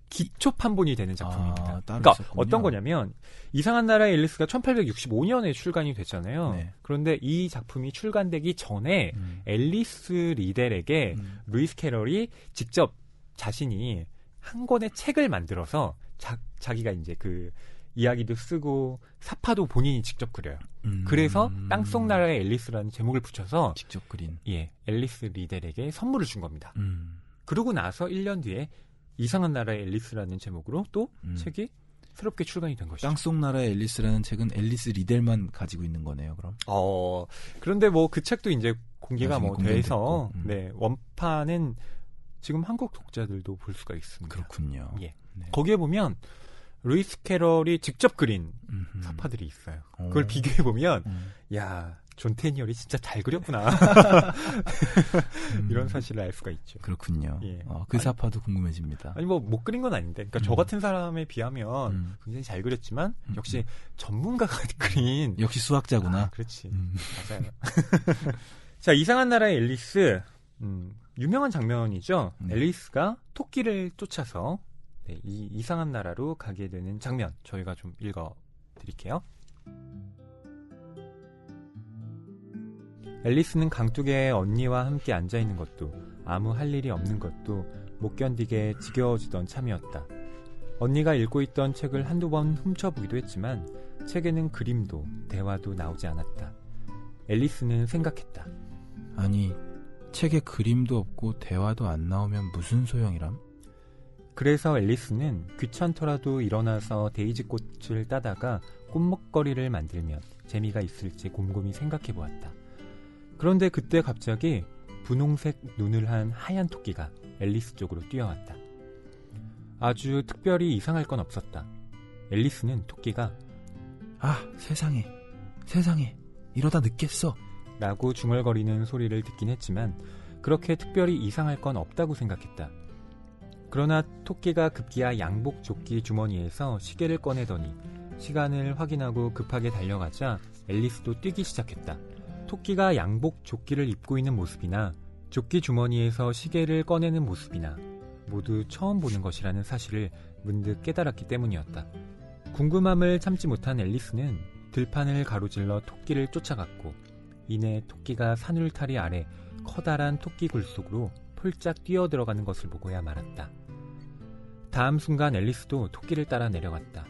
기초 판본이 되는 작품입니다. 그러니까 있었군요. 어떤 거냐면 이상한 나라의 앨리스가 1865년에 출간이 됐잖아요. 네. 그런데 이 작품이 출간되기 전에 앨리스 리델에게 루이스 캐럴이 직접 자신이 한 권의 책을 만들어서 자기가 이제 그 이야기도 쓰고 사파도 본인이 직접 그려요. 그래서 땅속 나라의 앨리스라는 제목을 붙여서 직접 그린 앨리스 리델에게 선물을 준 겁니다. 그러고 나서 1년 뒤에 이상한 나라의 앨리스라는 제목으로 또 책이 새롭게 출간이 된 것이죠. 땅속 나라의 앨리스라는 책은 앨리스 리델만 가지고 있는 거네요, 그럼? 그런데 뭐 그 책도 이제 공개가 돼서 원판은 지금 한국 독자들도 볼 수가 있습니다. 그렇군요. 예. 네. 거기에 보면 루이스 캐럴이 직접 그린 사파들이 있어요. 그걸 비교해 보면 야, 존 테니얼이 진짜 잘 그렸구나. 이런 사실을 알 수가 있죠. 그렇군요. 그 사파도 궁금해집니다. 아니 뭐 못 그린 건 아닌데, 그러니까 저 같은 사람에 비하면 굉장히 잘 그렸지만 역시 전문가가 그린 역시 수학자구나. 그렇지. 맞아요. 자, 이상한 나라의 앨리스, 유명한 장면이죠. 앨리스가 토끼를 쫓아서 이 이상한 나라로 가게 되는 장면, 저희가 좀 읽어드릴게요. 앨리스는 강둑에 언니와 함께 앉아있는 것도 아무 할 일이 없는 것도 못 견디게 지겨워지던 참이었다. 언니가 읽고 있던 책을 한두 번 훔쳐보기도 했지만 책에는 그림도 대화도 나오지 않았다. 앨리스는 생각했다. 아니, 책에 그림도 없고 대화도 안 나오면 무슨 소용이람? 그래서 앨리스는 귀찮더라도 일어나서 데이지꽃을 따다가 꽃먹거리를 만들면 재미가 있을지 곰곰이 생각해보았다. 그런데 그때 갑자기 분홍색 눈을 한 하얀 토끼가 앨리스 쪽으로 뛰어왔다. 아주 특별히 이상할 건 없었다. 앨리스는 토끼가 세상에 이러다 늦겠어 라고 중얼거리는 소리를 듣긴 했지만 그렇게 특별히 이상할 건 없다고 생각했다. 그러나 토끼가 급기야 양복 조끼 주머니에서 시계를 꺼내더니 시간을 확인하고 급하게 달려가자 앨리스도 뛰기 시작했다. 토끼가 양복 조끼를 입고 있는 모습이나 조끼 주머니에서 시계를 꺼내는 모습이나 모두 처음 보는 것이라는 사실을 문득 깨달았기 때문이었다. 궁금함을 참지 못한 앨리스는 들판을 가로질러 토끼를 쫓아갔고 이내 토끼가 산울타리 아래 커다란 토끼 굴 속으로 폴짝 뛰어들어가는 것을 보고야 말았다. 다음 순간 앨리스도 토끼를 따라 내려갔다.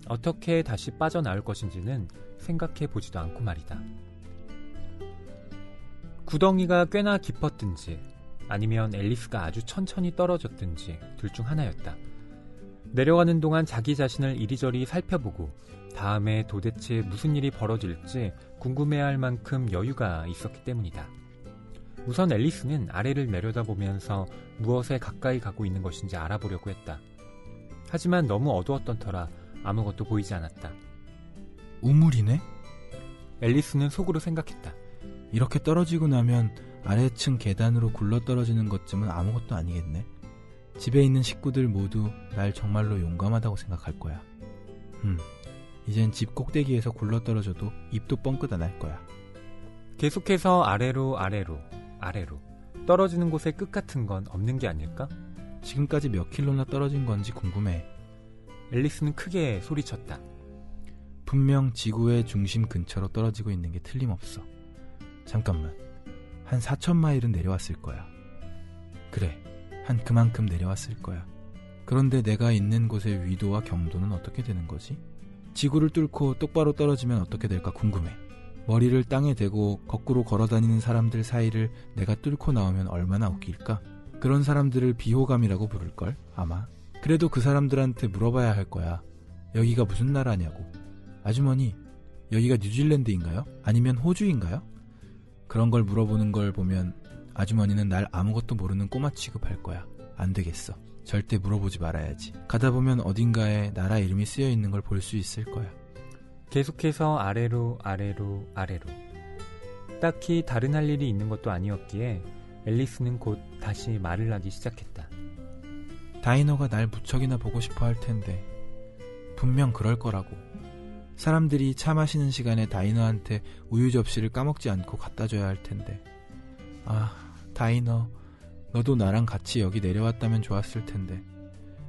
어떻게 다시 빠져나올 것인지는 생각해 보지도 않고 말이다. 구덩이가 꽤나 깊었든지 아니면 앨리스가 아주 천천히 떨어졌든지 둘 중 하나였다. 내려가는 동안 자기 자신을 이리저리 살펴보고 다음에 도대체 무슨 일이 벌어질지 궁금해할 만큼 여유가 있었기 때문이다. 우선 앨리스는 아래를 내려다보면서 무엇에 가까이 가고 있는 것인지 알아보려고 했다. 하지만 너무 어두웠던 터라 아무것도 보이지 않았다. 우물이네? 앨리스는 속으로 생각했다. 이렇게 떨어지고 나면 아래층 계단으로 굴러떨어지는 것쯤은 아무것도 아니겠네. 집에 있는 식구들 모두 날 정말로 용감하다고 생각할 거야. 이젠 집 꼭대기에서 굴러떨어져도 입도 뻥끗 안 할 거야. 계속해서 아래로 떨어지는 곳의 끝 같은 건 없는 게 아닐까? 지금까지 몇 킬로나 떨어진 건지 궁금해. 앨리스는 크게 소리쳤다. 분명 지구의 중심 근처로 떨어지고 있는 게 틀림없어. 잠깐만, 한 4,000마일은 내려왔을 거야. 그래, 한 그만큼 내려왔을 거야. 그런데 내가 있는 곳의 위도와 경도는 어떻게 되는 거지? 지구를 뚫고 똑바로 떨어지면 어떻게 될까 궁금해. 머리를 땅에 대고 거꾸로 걸어다니는 사람들 사이를 내가 뚫고 나오면 얼마나 웃길까? 그런 사람들을 비호감이라고 부를걸, 아마. 그래도 그 사람들한테 물어봐야 할 거야. 여기가 무슨 나라냐고. 아주머니, 여기가 뉴질랜드인가요? 아니면 호주인가요? 그런 걸 물어보는 걸 보면 아주머니는 날 아무것도 모르는 꼬마 취급할 거야. 안 되겠어. 절대 물어보지 말아야지. 가다 보면 어딘가에 나라 이름이 쓰여 있는 걸 볼 수 있을 거야. 계속해서 아래로 아래로 아래로. 딱히 다른 할 일이 있는 것도 아니었기에 앨리스는 곧 다시 말을 하기 시작했다. 다이너가 날 무척이나 보고 싶어 할 텐데 분명 그럴 거라고. 사람들이 차 마시는 시간에 다이너한테 우유 접시를 까먹지 않고 갖다 줘야 할 텐데. 아, 다이너, 너도 나랑 같이 여기 내려왔다면 좋았을 텐데.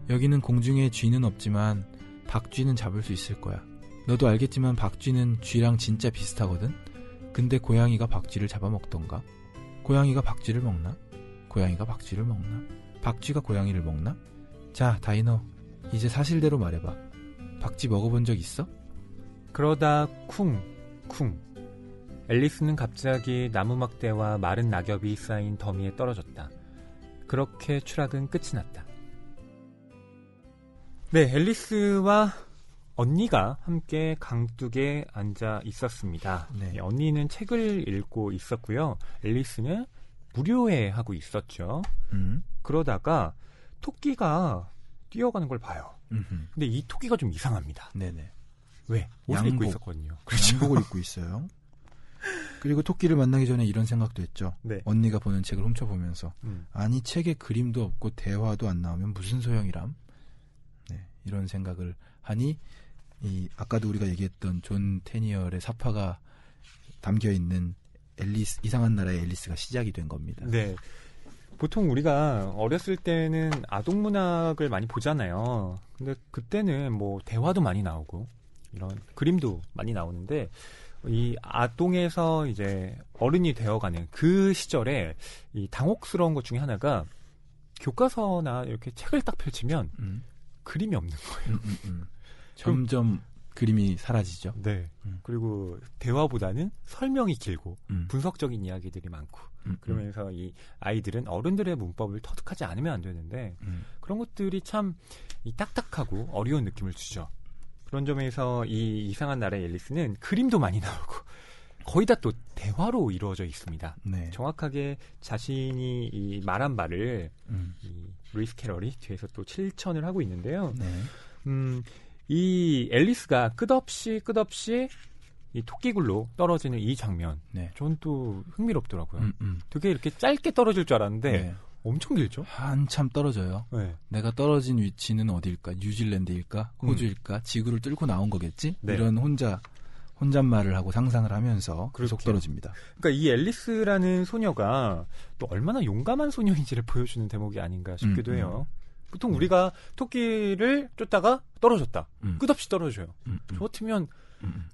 여기는 공중에 쥐는 없지만 박쥐는 잡을 수 있을 거야. 너도 알겠지만 박쥐는 쥐랑 진짜 비슷하거든? 근데 고양이가 박쥐를 잡아먹던가? 고양이가 박쥐를 먹나? 고양이가 박쥐를 먹나? 박쥐가 고양이를 먹나? 자, 다이너, 이제 사실대로 말해봐. 박쥐 먹어본 적 있어? 그러다 쿵쿵. 앨리스는 갑자기 나무 막대와 마른 낙엽이 쌓인 더미에 떨어졌다. 그렇게 추락은 끝이 났다. 네, 앨리스와 언니가 함께 강둑에 앉아 있었습니다. 네. 언니는 책을 읽고 있었고요. 앨리스는 무료회 하고 있었죠. 그러다가 토끼가 뛰어가는 걸 봐요. 근데 이 토끼가 좀 이상합니다. 네네. 왜? 옷을 입고 있었거든요. 그렇죠. 양복을 입고 있어요. 그리고 토끼를 만나기 전에 이런 생각도 했죠. 네. 언니가 보는 책을 훔쳐보면서 아니 책에 그림도 없고 대화도 안 나오면 무슨 소용이람? 네, 이런 생각을 하니 아까도 우리가 얘기했던 존 테니얼의 사파가 담겨있는 앨리스, 이상한 나라의 앨리스가 시작이 된 겁니다. 네. 보통 우리가 어렸을 때는 아동 문학을 많이 보잖아요. 근데 그때는 뭐 대화도 많이 나오고 이런 그림도 많이 나오는데 이 아동에서 이제 어른이 되어가는 그 시절에 이 당혹스러운 것 중에 하나가 교과서나 이렇게 책을 딱 펼치면 그림이 없는 거예요. 점점 그림이 사라지죠. 네. 그리고 대화보다는 설명이 길고 분석적인 이야기들이 많고 그러면서 이 아이들은 어른들의 문법을 터득하지 않으면 안 되는데 그런 것들이 참 이 딱딱하고 어려운 느낌을 주죠. 그런 점에서 이 이상한 나라의 앨리스는 그림도 많이 나오고 거의 다 또 대화로 이루어져 있습니다. 네. 정확하게 자신이 이 말한 말을 이 루이스 캐럴이 뒤에서 또 실천을 하고 있는데요. 네. 이 앨리스가 끝없이 이 토끼굴로 떨어지는 이 장면, 네. 전 또 흥미롭더라고요. 되게 이렇게 짧게 떨어질 줄 알았는데 네. 엄청 길죠? 한참 떨어져요. 네. 내가 떨어진 위치는 어디일까? 뉴질랜드일까? 호주일까? 지구를 뚫고 나온 거겠지? 네. 이런 혼잣말을 하고 상상을 하면서 계속 그렇게. 떨어집니다. 그러니까 이 앨리스라는 소녀가 또 얼마나 용감한 소녀인지를 보여주는 대목이 아닌가 싶기도 해요. 보통 우리가 토끼를 쫓다가 떨어졌다. 끝없이 떨어져요. 저 같으면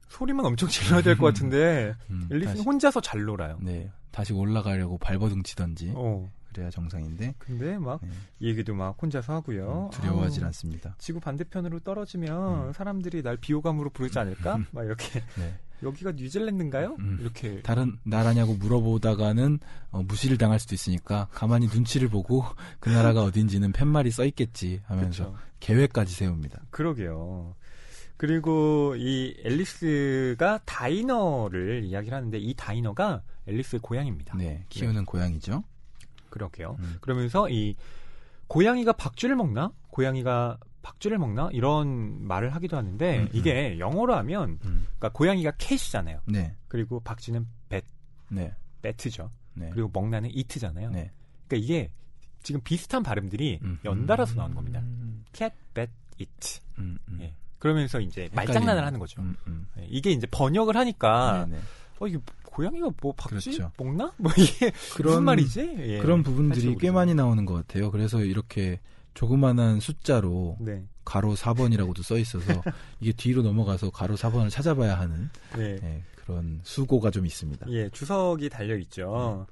소리만 엄청 질러야 될 것 같은데 앨리스는 다시, 혼자서 잘 놀아요. 네, 다시 올라가려고 발버둥 치던지 어. 그래야 정상인데 근데 막 네. 이 얘기도 막 혼자서 하고요. 두려워하진 않습니다. 지구 반대편으로 떨어지면 사람들이 날 비호감으로 부르지 않을까? 막 이렇게 네. 여기가 뉴질랜드인가요? 이렇게 다른 나라냐고 물어보다가는 무시를 당할 수도 있으니까 가만히 눈치를 보고 그 나라가 어딘지는 팻말이 써 있겠지 하면서 그쵸. 계획까지 세웁니다. 그러게요. 그리고 이 앨리스가 다이너를 이야기를 하는데 이 다이너가 앨리스의 고양이입니다. 네, 키우는 고양이죠. 그러게요. 그러면서 이 고양이가 박쥐를 먹나? 고양이가 박쥐를 먹나? 이런 말을 하기도 하는데 이게 영어로 하면 그러니까 고양이가 캣이잖아요. 네, 그리고 박쥐는 네, 배트죠. 네. 그리고 먹나는 이트잖아요. 네. 그러니까 이게 지금 비슷한 발음들이 연달아서 나오는 겁니다. 캣, 뱃, 이트. 예. 그러면서 이제 말장난을 하는 거죠. 예. 이게 이제 번역을 하니까 네, 네. 이게 고양이가 뭐 박쥐 그렇죠. 먹나? 뭐 이게 무슨 말이지? 예. 그런 부분들이 사실 꽤 많이 나오는 것 같아요. 그래서 이렇게 조그만한 숫자로 네. 가로 4번이라고도 써 있어서 이게 뒤로 넘어가서 가로 4번을 찾아봐야 하는 네. 네, 그런 수고가 좀 있습니다. 예, 주석이 달려 있죠.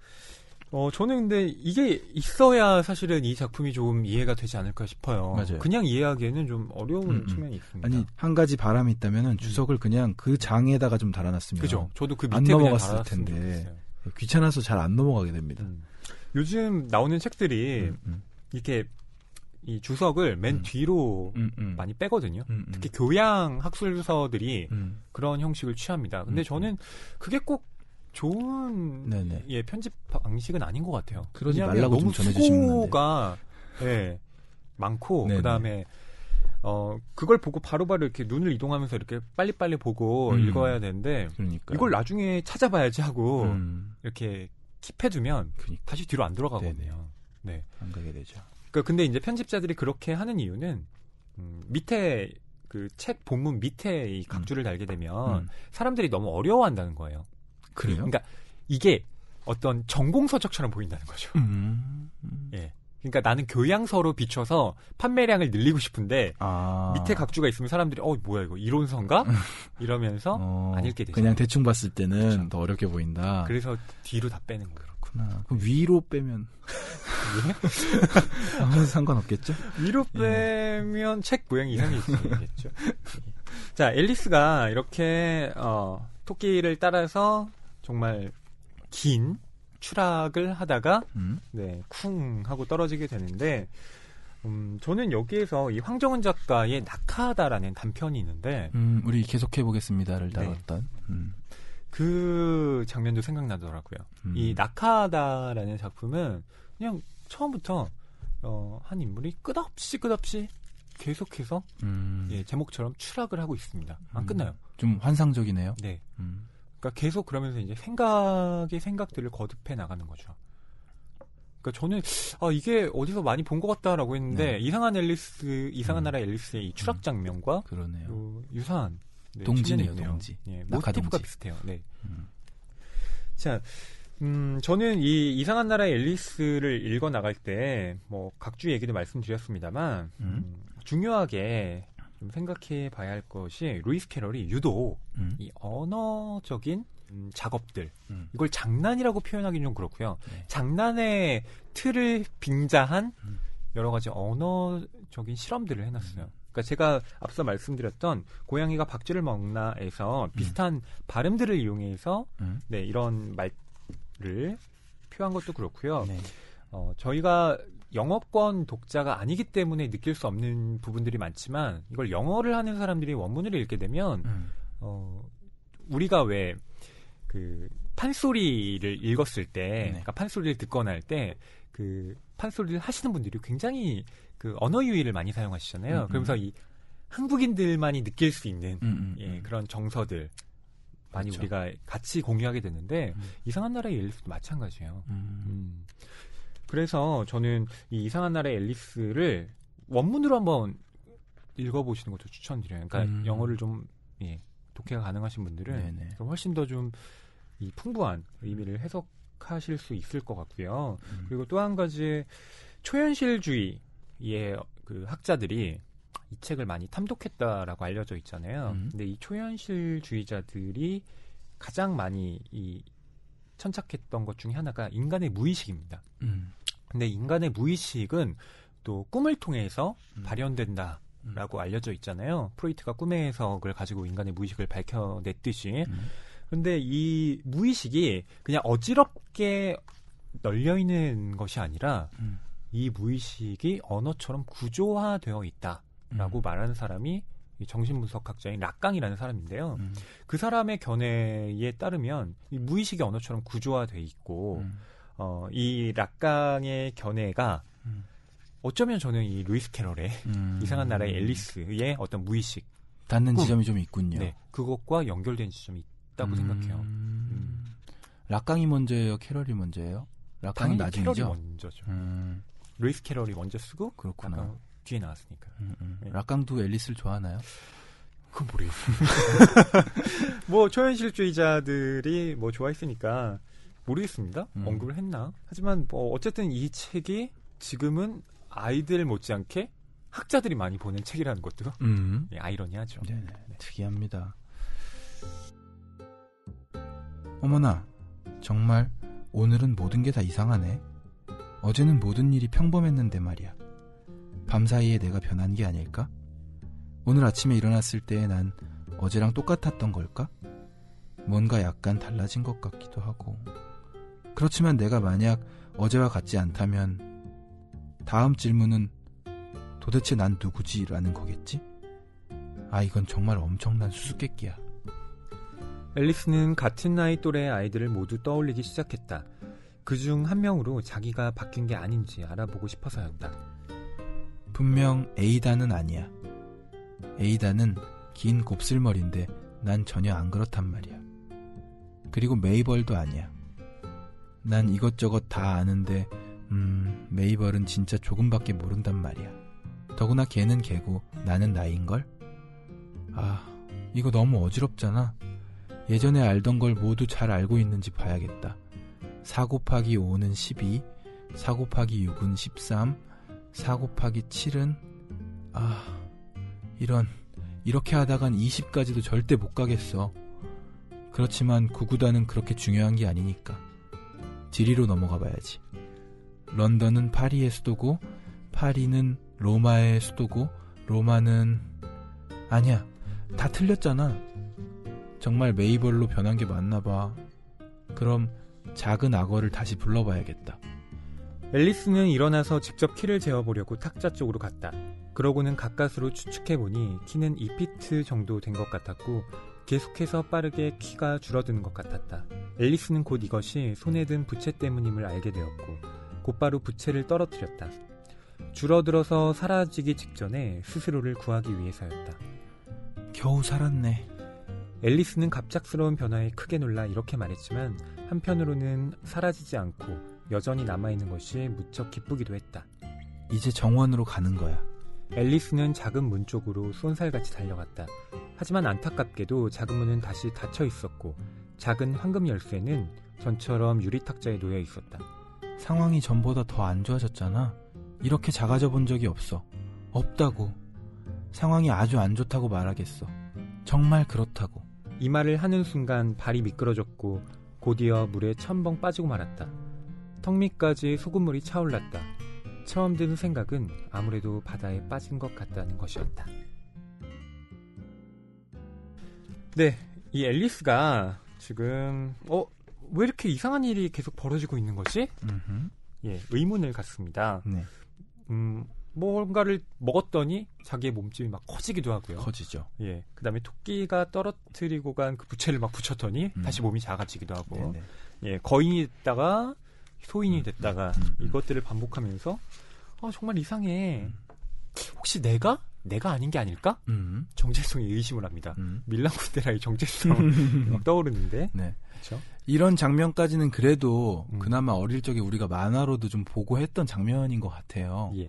저는 근데 이게 있어야 사실은 이 작품이 좀 이해가 되지 않을까 싶어요. 맞아요. 그냥 이해하기에는 좀 어려운 측면이 있습니다. 아니 한 가지 바람이 있다면은 주석을 그냥 그 장에다가 좀 달아놨으면 그죠? 저도 그 밑에 안 그냥 넘어갔을 달았으면 텐데 좋겠어요. 귀찮아서 잘 안 넘어가게 됩니다. 요즘 나오는 책들이 이렇게 이 주석을 맨 뒤로 많이 빼거든요. 특히 교양 학술서들이 그런 형식을 취합니다. 근데 저는 그게 꼭 좋은 네네. 예, 편집 방식은 아닌 것 같아요. 그러지 왜냐하면 말라고 너무 좀 전해주시면 수고가 예, 많고 네네. 그다음에 그걸 보고 바로바로 이렇게 눈을 이동하면서 이렇게 빨리빨리 보고 읽어야 되는데 그러니까 이걸 나중에 찾아봐야지 하고 이렇게 킵해두면 그러니까. 다시 뒤로 안 돌아가거든요. 네. 안 가게 되죠. 그러니까 근데 이제 편집자들이 그렇게 하는 이유는 밑에 그 책 본문 밑에 이 각주를 달게 되면 사람들이 너무 어려워한다는 거예요. 그래요? 그러니까 이게 어떤 전공서적처럼 보인다는 거죠. 예. 그러니까 나는 교양서로 비춰서 판매량을 늘리고 싶은데 밑에 각주가 있으면 사람들이 뭐야 이거 이론서인가? 이러면서 안 읽게 되죠. 그냥 대충 봤을 때는 그렇죠. 더 어렵게 보인다. 그래서 뒤로 다 빼는 거예요. 그렇구나. 그럼 위로 빼면 아무 상관없겠죠? 위로 빼면 책 모양이 이상해지겠죠. 자, 앨리스가 이렇게 토끼를 따라서 정말 긴 추락을 하다가 네, 쿵 하고 떨어지게 되는데 저는 여기에서 이 황정은 작가의 낙하다라는 단편이 있는데 우리 계속해 보겠습니다를 다뤘던 그 장면도 생각나더라고요. 이 낙하다라는 작품은 그냥 처음부터 한 인물이 끝없이 계속해서 예, 제목처럼 추락을 하고 있습니다. 안 끝나요. 좀 환상적이네요. 네. 그러니까 계속 그러면서 이제 생각들을 거듭해 나가는 거죠. 그러니까 저는 이게 어디서 많이 본 것 같다라고 했는데 이상한 나라 앨리스의 이 추락 장면과 그러네요. 유사한 동지네요, 동지. 예, 모티브가 비슷해요. 네. 자, 저는 이 이상한 나라의 앨리스를 읽어 나갈 때 뭐 각주 얘기도 말씀드렸습니다만 중요하게 좀 생각해 봐야 할 것이 루이스 캐럴이 유독 이 언어적인 작업들 이걸 장난이라고 표현하기는 좀 그렇고요. 장난의 틀을 빙자한 여러 가지 언어적인 실험들을 해놨어요. 그러니까 제가 앞서 말씀드렸던 고양이가 박쥐를 먹나에서 비슷한 발음들을 이용해서 네, 이런 말을 표한 것도 그렇고요. 네. 저희가 영어권 독자가 아니기 때문에 느낄 수 없는 부분들이 많지만 이걸 영어를 하는 사람들이 원문을 읽게 되면 우리가 왜 그 판소리를 읽었을 때, 그러니까 판소리를 듣거나 할 때 그 판소리를 하시는 분들이 굉장히 그 언어 유희를 많이 사용하시잖아요. 그러면서 이 한국인들만이 느낄 수 있는 예, 그런 정서들 많이 그렇죠. 우리가 같이 공유하게 되는데 이상한 나라의 앨리스도 마찬가지예요. 그래서 저는 이 이상한 나라의 앨리스를 원문으로 한번 읽어보시는 것도 추천드려요. 그러니까 영어를 좀 독해가 가능하신 분들은 그럼 훨씬 더 좀 이 풍부한 의미를 해석하실 수 있을 것 같고요. 그리고 또 한 가지 초현실주의의 그 학자들이 이 책을 많이 탐독했다라고 알려져 있잖아요. 근데 이 초현실주의자들이 가장 많이 이 천착했던 것 중에 하나가 인간의 무의식입니다. 근데 인간의 무의식은 또 꿈을 통해서 발현된다라고 알려져 있잖아요. 프로이트가 꿈의 해석을 가지고 인간의 무의식을 밝혀냈듯이. 근데 이 무의식이 그냥 어지럽게 널려있는 것이 아니라 이 무의식이 언어처럼 구조화되어 있다라고 말하는 사람이 이 정신분석학자인 락강이라는 사람인데요. 그 사람의 견해에 따르면 이 무의식이 언어처럼 구조화되어 있고 이 락강의 견해가 어쩌면 저는 이 루이스 캐럴의 이상한 나라의 앨리스의 어떤 무의식 닿는 지점이 좀 있군요. 네, 그것과 연결된 지점이 있다고 생각해요. 락강이 먼저예요? 캐럴이 먼저예요? 락강은 나중이죠? 캐럴이 먼저죠. 루이스 캐럴이 먼저 쓰고 그렇구나. 뒤에 나왔으니까. 네. 락강도 앨리스를 좋아하나요? 그건 모르겠어요. 뭐 초현실주의자들이 뭐 좋아했으니까 모르겠습니다. 언급을 했나? 하지만 뭐 어쨌든 이 책이 지금은 아이들 못지않게 학자들이 많이 보는 책이라는 것도 아이러니하죠. 네네. 특이합니다. 어머나, 정말 오늘은 모든 게 다 이상하네. 어제는 모든 일이 평범했는데 말이야. 밤사이에 내가 변한 게 아닐까? 오늘 아침에 일어났을 때 난 어제랑 똑같았던 걸까? 뭔가 약간 달라진 것 같기도 하고. 그렇지만 내가 만약 어제와 같지 않다면 다음 질문은 도대체 난 누구지? 라는 거겠지? 아, 이건 정말 엄청난 수수께끼야. 앨리스는 같은 나이 또래의 아이들을 모두 떠올리기 시작했다. 그중 한 명으로 자기가 바뀐 게 아닌지 알아보고 싶어서였다. 분명 에이다는 아니야. 에이다는 긴 곱슬머리인데 난 전혀 안 그렇단 말이야. 그리고 메이벌도 아니야. 난 이것저것 다 아는데 메이벌은 진짜 조금밖에 모른단 말이야. 더구나 걔는 걔고 나는 나인걸? 아, 이거 너무 어지럽잖아. 예전에 알던 걸 모두 잘 알고 있는지 봐야겠다. 4 곱하기 5는 12, 4 곱하기 6은 13, 4 곱하기 7은 이렇게 하다간 20까지도 절대 못 가겠어. 그렇지만 구구단은 그렇게 중요한 게 아니니까. 지리로 넘어가 봐야지. 런던은 파리의 수도고, 파리는 로마의 수도고, 로마는... 아니야, 다 틀렸잖아. 정말 메이벌로 변한 게 맞나 봐. 그럼 작은 악어를 다시 불러봐야겠다. 앨리스는 일어나서 직접 키를 재어보려고 탁자 쪽으로 갔다. 그러고는 가까스로 추측해보니 키는 2피트 정도 된 것 같았고 계속해서 빠르게 키가 줄어드는 것 같았다. 앨리스는 곧 이것이 손에 든 부채 때문임을 알게 되었고 곧바로 부채를 떨어뜨렸다. 줄어들어서 사라지기 직전에 스스로를 구하기 위해서였다. 겨우 살았네. 앨리스는 갑작스러운 변화에 크게 놀라 이렇게 말했지만 한편으로는 사라지지 않고 여전히 남아있는 것이 무척 기쁘기도 했다. 이제 정원으로 가는 거야. 앨리스는 작은 문 쪽으로 쏜살같이 달려갔다. 하지만 안타깝게도 작은 문은 다시 닫혀 있었고 작은 황금 열쇠는 전처럼 유리탁자에 놓여 있었다. 상황이 전보다 더 안 좋아졌잖아. 이렇게 작아져 본 적이 없어. 없다고. 상황이 아주 안 좋다고 말하겠어. 정말 그렇다고. 이 말을 하는 순간 발이 미끄러졌고 곧이어 물에 첨벙 빠지고 말았다. 턱 밑까지 소금물이 차올랐다. 처음 든 생각은 아무래도 바다에 빠진 것 같다는 것이었다. 네, 이 앨리스가 지금 왜 이렇게 이상한 일이 계속 벌어지고 있는 거지? 예, 의문을 갖습니다. 네. 뭔가를 먹었더니 자기의 몸집이 막 커지기도 하고요. 커지죠. 예, 그다음에 토끼가 떨어뜨리고 간 그 부채를 막 붙였더니 다시 몸이 작아지기도 하고, 네네. 예, 거인이 됐다가 소인이 됐다가 이것들을 반복하면서 정말 이상해. 혹시 내가 아닌 게 아닐까? 정체성에 의심을 합니다. 밀란 군데라의 정체성 막 떠오르는데. 네. 그렇죠? 이런 장면까지는 그래도 그나마 어릴 적에 우리가 만화로도 좀 보고 했던 장면인 것 같아요. 예.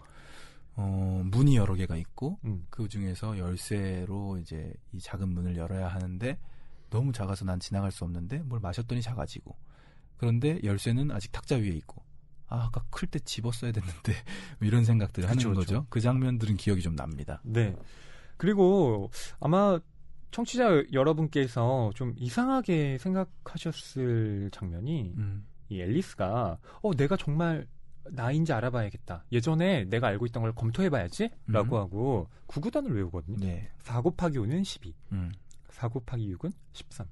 문이 여러 개가 있고 그 중에서 열쇠로 이제 이 작은 문을 열어야 하는데 너무 작아서 난 지나갈 수 없는데 뭘 마셨더니 작아지고 그런데 열쇠는 아직 탁자 위에 있고 아까 클 때 집었어야 됐는데 이런 생각들을 하는 거죠. 그 장면들은 기억이 좀 납니다. 네. 그리고 아마 청취자 여러분께서 좀 이상하게 생각하셨을 장면이 이 앨리스가 내가 정말 나인지 알아봐야겠다. 예전에 내가 알고 있던 걸 검토해봐야지 라고 하고 구구단을 외우거든요. 네. 4 곱하기 5는 12 4 곱하기 6은 13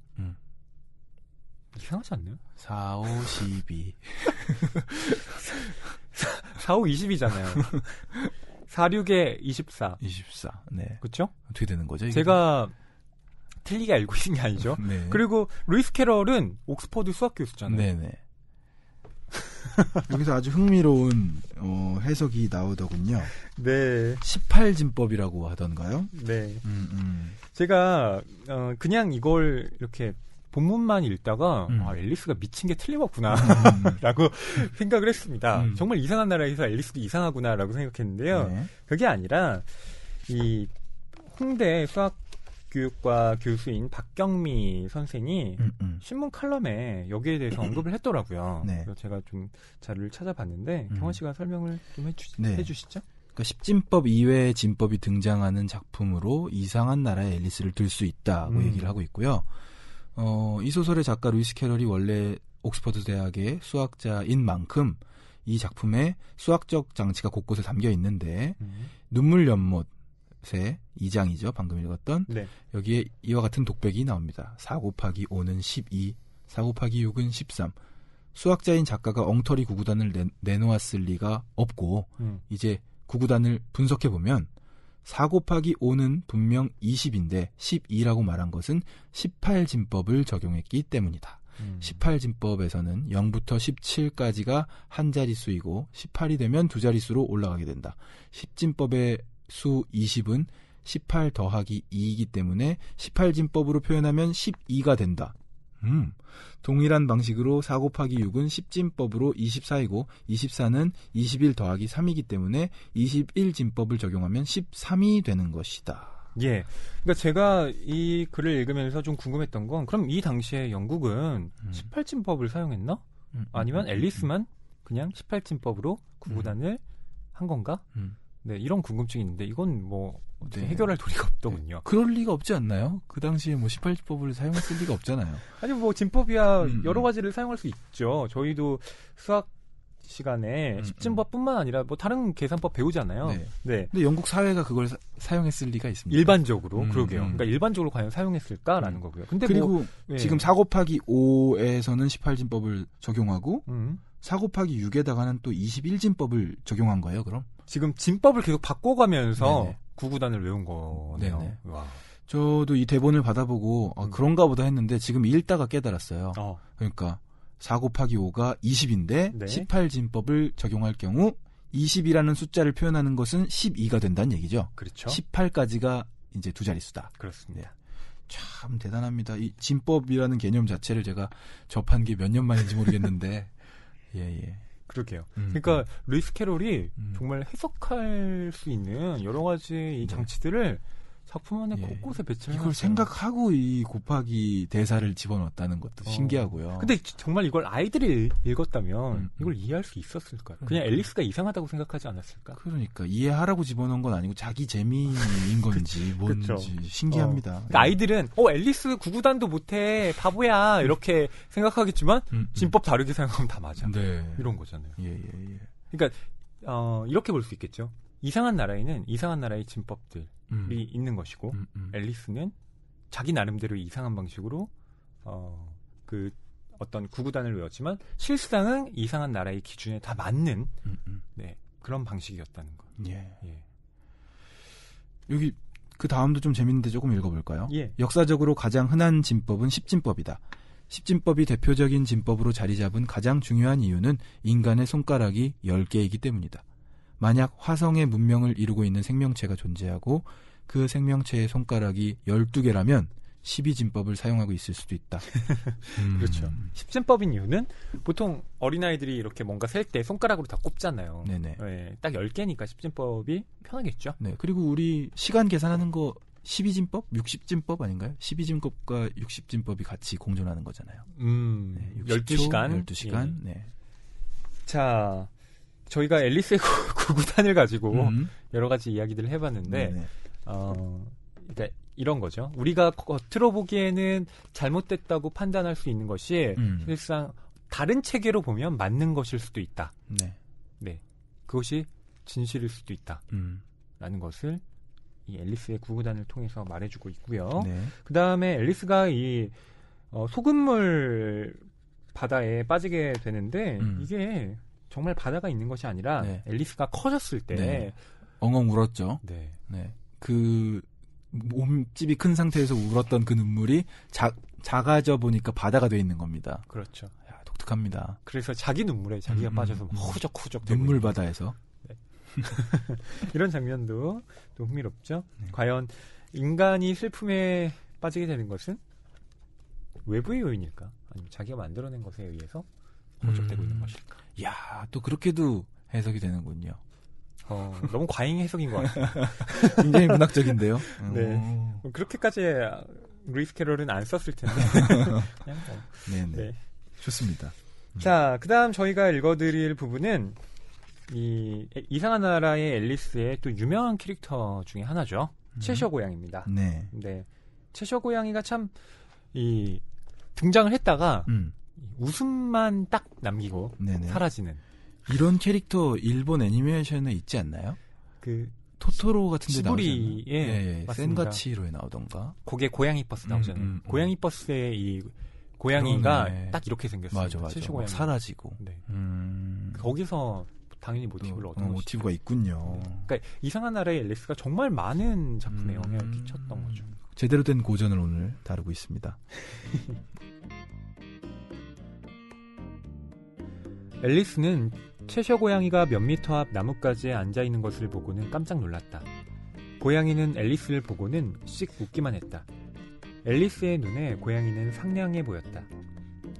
이상하지 않나요? 4, 5, 12 4, 5, 20이잖아요. 4, 6에 24 24 네. 그렇죠? 어떻게 되는 거죠? 이게? 제가 틀리게 알고 있는 게 아니죠. 네. 그리고 루이스 캐럴은 옥스퍼드 수학 교수잖아요. 네네. 여기서 아주 흥미로운 해석이 나오더군요. 네. 18진법이라고 하던가요? 네. 제가 그냥 이걸 이렇게 본문만 읽다가 앨리스가 미친 게 틀림없구나 라고 생각을 했습니다. 정말 이상한 나라에서 앨리스도 이상하구나 라고 생각했는데요. 네. 그게 아니라 이 홍대 수학교육과 교수인 박경미 선생이 신문 칼럼에 여기에 대해서 언급을 했더라고요. 네. 그래서 제가 좀 자료를 찾아봤는데 경원 씨가 설명을 좀 해주시죠. 그러니까 10진법 이외의 진법이 등장하는 작품으로 이상한 나라의 앨리스를 들 수 있다고 얘기를 하고 있고요. 이 소설의 작가 루이스 캐럴이 원래 옥스퍼드 대학의 수학자인 만큼 이 작품에 수학적 장치가 곳곳에 담겨 있는데 눈물 연못의 2장이죠. 방금 읽었던. 네. 여기에 이와 같은 독백이 나옵니다. 4 곱하기 5는 12, 4 곱하기 6은 13. 수학자인 작가가 엉터리 구구단을 내놓았을 리가 없고 이제 구구단을 분석해보면 4 곱하기 5는 분명 20인데 12라고 말한 것은 18진법을 적용했기 때문이다. 18진법에서는 0부터 17까지가 한 자릿수이고 18이 되면 두 자릿수로 올라가게 된다. 10진법의 수 20은 18 더하기 2이기 때문에 18진법으로 표현하면 12가 된다. 동일한 방식으로 4 곱하기 6은 10진법으로 24이고 24는 21 더하기 3이기 때문에 21진법을 적용하면 13이 되는 것이다. 예. 그러니까 제가 이 글을 읽으면서 좀 궁금했던 건 그럼 이 당시에 영국은 18진법을 사용했나? 아니면 앨리스만 그냥 18진법으로 구구단을 한 건가? 네, 이런 궁금증이 있는데 이건 뭐 어떻게 네. 해결할 도리가 없더군요. 그럴 리가 없지 않나요? 그 당시에 뭐 18진법을 사용했을 리가 없잖아요. 아니 뭐 진법이야 여러 가지를 사용할 수 있죠. 저희도 수학 시간에 10진법뿐만 아니라 뭐 다른 계산법 배우잖아요. 네. 네. 근데 영국 사회가 그걸 사용했을 리가 있습니다. 일반적으로 그러게요. 그러니까 일반적으로 과연 사용했을까라는 거고요. 근데 그리고 뭐, 예. 지금 4 곱하기 5에서는 18진법을 적용하고 4 곱하기 6에다가는 또 21진법을 적용한 거예요, 그럼? 지금 진법을 계속 바꿔가면서 네네. 구구단을 외운 거네요. 네네. 와. 저도 이 대본을 받아보고 그런가 보다 했는데 지금 읽다가 깨달았어요. 그러니까 4 곱하기 5가 20인데 네. 18진법을 적용할 경우 20이라는 숫자를 표현하는 것은 12가 된다는 얘기죠. 그렇죠. 18까지가 이제 두 자릿수다. 그렇습니다. 참 대단합니다. 이 진법이라는 개념 자체를 제가 접한 게 몇 년 만인지 모르겠는데 예. 그러게요. 그러니까 루이스 캐롤이 정말 해석할 수 있는 여러 가지 이 장치들을 작품 안에 곳곳에 배치를 이걸 해놨어요. 생각하고 이 곱하기 대사를 집어넣었다는 것도 신기하고요. 근데 정말 이걸 아이들이 읽었다면 이걸 이해할 수 있었을까요? 그냥 앨리스가 이상하다고 생각하지 않았을까? 그러니까 이해하라고 집어넣은 건 아니고 자기 재미인 건지 뭔지 그쵸. 신기합니다. 그러니까 아이들은 앨리스 구구단도 못해 바보야 이렇게 생각하겠지만 진법 다르게 생각하면 다 맞아. 네. 이런 거잖아요. 예. 그러니까 이렇게 볼 수 있겠죠. 이상한 나라에는 이상한 나라의 진법들이 있는 것이고 앨리스는 자기 나름대로 이상한 방식으로 그 어떤 구구단을 외웠지만 실상은 이상한 나라의 기준에 다 맞는 네, 그런 방식이었다는 거. 예. 예. 여기 그 다음도 좀 재밌는데 조금 읽어볼까요? 예. 역사적으로 가장 흔한 진법은 10진법이다. 10진법이 대표적인 진법으로 자리 잡은 가장 중요한 이유는 인간의 손가락이 10개이기 때문이다. 만약 화성의 문명을 이루고 있는 생명체가 존재하고 그 생명체의 손가락이 12개라면 12진법을 사용하고 있을 수도 있다. 그렇죠. 10진법인 이유는 보통 어린아이들이 이렇게 뭔가 셀 때 손가락으로 다 꼽잖아요. 네네. 네, 딱 10개니까 10진법이 편하겠죠. 네. 그리고 우리 시간 계산하는 거 12진법? 60진법 아닌가요? 12진법과 60진법이 같이 공존하는 거잖아요. 네, 12시간. 12시간. 예. 네. 자, 저희가 앨리스의 구구단을 가지고 여러 가지 이야기들을 해봤는데, 그러니까 이런 거죠. 우리가 겉으로 보기에는 잘못됐다고 판단할 수 있는 것이 실상 다른 체계로 보면 맞는 것일 수도 있다. 네, 그것이 진실일 수도 있다. 라는 것을 이 앨리스의 구구단을 통해서 말해주고 있고요. 네. 그 다음에 앨리스가 이 소금물 바다에 빠지게 되는데 이게 정말 바다가 있는 것이 아니라 앨리스가 커졌을 때 엉엉 울었죠. 네. 그 몸집이 큰 상태에서 울었던 그 눈물이 작아져 보니까 바다가 돼 있는 겁니다. 그렇죠. 야, 독특합니다. 그래서 자기 눈물에 자기가 빠져서 후적후적 눈물 바다에서 이런 장면도 또 흥미롭죠. 과연 인간이 슬픔에 빠지게 되는 것은 외부의 요인일까? 아니면 자기가 만들어낸 것에 의해서 호적되고 있는 것일까? 야, 또 그렇게도 해석이 되는군요. 너무 과잉 해석인 것 같아요. 굉장히 문학적인데요. 네. 그렇게까지 루이스 캐럴은 안 썼을 텐데. 그냥 네. 좋습니다. 자, 그 다음 저희가 읽어드릴 부분은 이 이상한 나라의 앨리스의 또 유명한 캐릭터 중에 하나죠. 채셔 고양이입니다. 네. 채셔 고양이가 참 등장을 했다가 웃음만 딱 남기고 사라지는 이런 캐릭터 일본 애니메이션에 있지 않나요? 그 토토로 같은 데 시부리, 나오잖아요. 센가치로에 나오던가. 거기에 고양이 버스 나오잖아요. 고양이 버스에 이 고양이가 그러네. 딱 이렇게 생겼어요. 맞아. 채셔 고양이. 사라지고. 네. 거기서 당연히 모티브를 얻은 모티브가 있군요. 그러니까 이상한 나라의 앨리스가 정말 많은 작품에 영향을 끼쳤던 거죠. 제대로 된 고전을 오늘 다루고 있습니다. 앨리스는 채셔 고양이가 몇 미터 앞 나뭇가지에 앉아있는 것을 보고는 깜짝 놀랐다. 고양이는 앨리스를 보고는 씩 웃기만 했다. 앨리스의 눈에 고양이는 상냥해 보였다.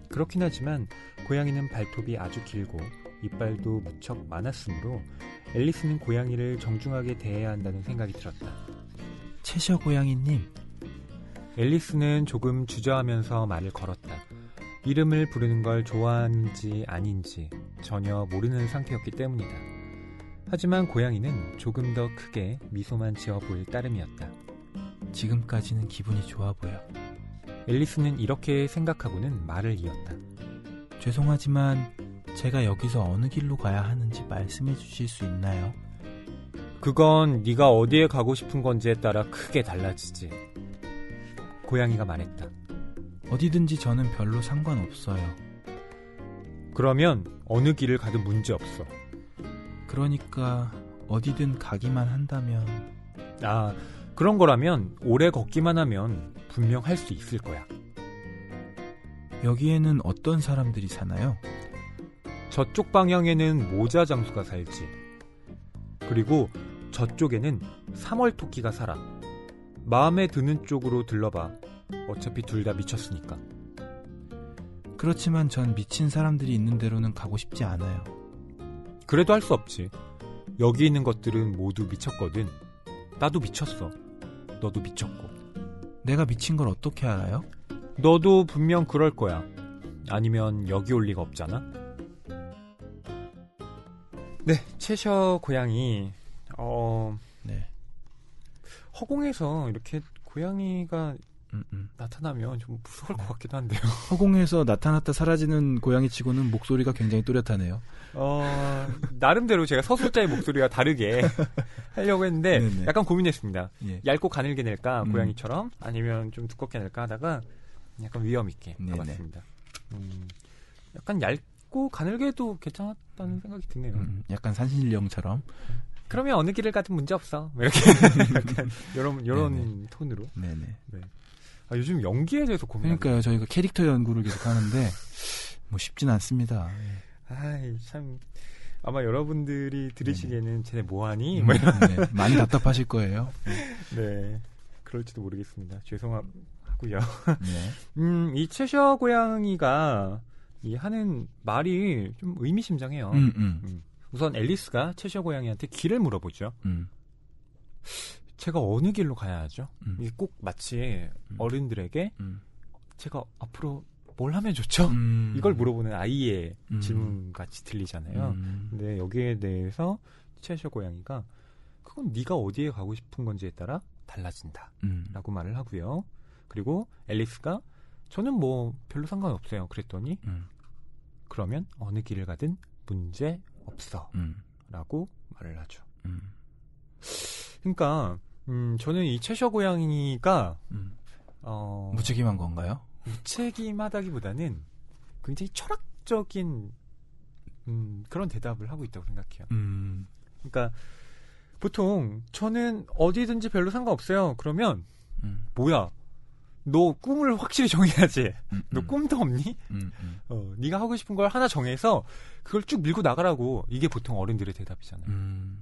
그렇긴 하지만 고양이는 발톱이 아주 길고 이빨도 무척 많았으므로 앨리스는 고양이를 정중하게 대해야 한다는 생각이 들었다. 채셔 고양이님. 앨리스는 조금 주저하면서 말을 걸었다. 이름을 부르는 걸 좋아하는지 아닌지 전혀 모르는 상태였기 때문이다. 하지만 고양이는 조금 더 크게 미소만 지어 보일 따름이었다. 지금까지는 기분이 좋아 보여. 앨리스는 이렇게 생각하고는 말을 이었다. 죄송하지만 제가 여기서 어느 길로 가야 하는지 말씀해 주실 수 있나요? 그건 네가 어디에 가고 싶은 건지에 따라 크게 달라지지. 고양이가 말했다. 어디든지 저는 별로 상관없어요. 그러면 어느 길을 가도 문제없어. 그러니까 어디든 가기만 한다면. 아, 그런 거라면 오래 걷기만 하면 분명 할 수 있을 거야. 여기에는 어떤 사람들이 사나요? 저쪽 방향에는 모자 장수가 살지. 그리고 저쪽에는 3월 토끼가 살아. 마음에 드는 쪽으로 들러봐. 어차피 둘 다 미쳤으니까. 그렇지만 전 미친 사람들이 있는 데로는 가고 싶지 않아요. 그래도 할 수 없지. 여기 있는 것들은 모두 미쳤거든. 나도 미쳤어. 너도 미쳤고. 내가 미친 걸 어떻게 알아요? 너도 분명 그럴 거야. 아니면 여기 올 리가 없잖아. 네, 채셔 고양이. 네. 허공에서 이렇게 고양이가 나타나면 좀 무서울 것 같기도 한데요. 허공에서 나타났다 사라지는 고양이치고는 목소리가 굉장히 또렷하네요. 나름대로 제가 서술자의 목소리가 다르게 하려고 했는데 네네. 약간 고민했습니다. 예. 얇고 가늘게 낼까 고양이처럼 아니면 좀 두껍게 낼까 하다가 약간 위험 있게 네네. 가봤습니다. 약간 얇고 가늘게도 괜찮았다는 생각이 드네요. 약간 산신령처럼. 그러면 어느 길을 가든 문제 없어. 이렇게 약간 이런 톤으로. 네네. 네. 요즘 연기에 대해서 고민합니다. 그러니까요. 저희가 캐릭터 연구를 계속 하는데 뭐 쉽진 않습니다. 참 아마 여러분들이 들으시기에는 쟤네 뭐하니? 네. 많이 답답하실 거예요. 네, 그럴지도 모르겠습니다. 죄송하고요. 네. 이 채셔 고양이가 이 하는 말이 좀 의미심장해요. 우선 앨리스가 채셔 고양이한테 길을 물어보죠. 제가 어느 길로 가야 하죠? 이게 꼭 마치 어른들에게 제가 앞으로 뭘 하면 좋죠? 이걸 물어보는 아이의 질문같이 들리잖아요. 근데 여기에 대해서 채셔 고양이가 그건 네가 어디에 가고 싶은 건지에 따라 달라진다 라고 말을 하고요. 그리고 앨리스가 저는 뭐 별로 상관없어요. 그랬더니 그러면 어느 길을 가든 문제 없어 라고 말을 하죠. 그러니까 저는 이 채셔 고양이가 무책임한 건가요? 무책임하다기보다는 굉장히 철학적인 그런 대답을 하고 있다고 생각해요. 그러니까 보통 저는 어디든지 별로 상관없어요. 그러면 뭐야? 너 꿈을 확실히 정해야지. 너 꿈도 없니? 네가 하고 싶은 걸 하나 정해서 그걸 쭉 밀고 나가라고. 이게 보통 어른들의 대답이잖아요.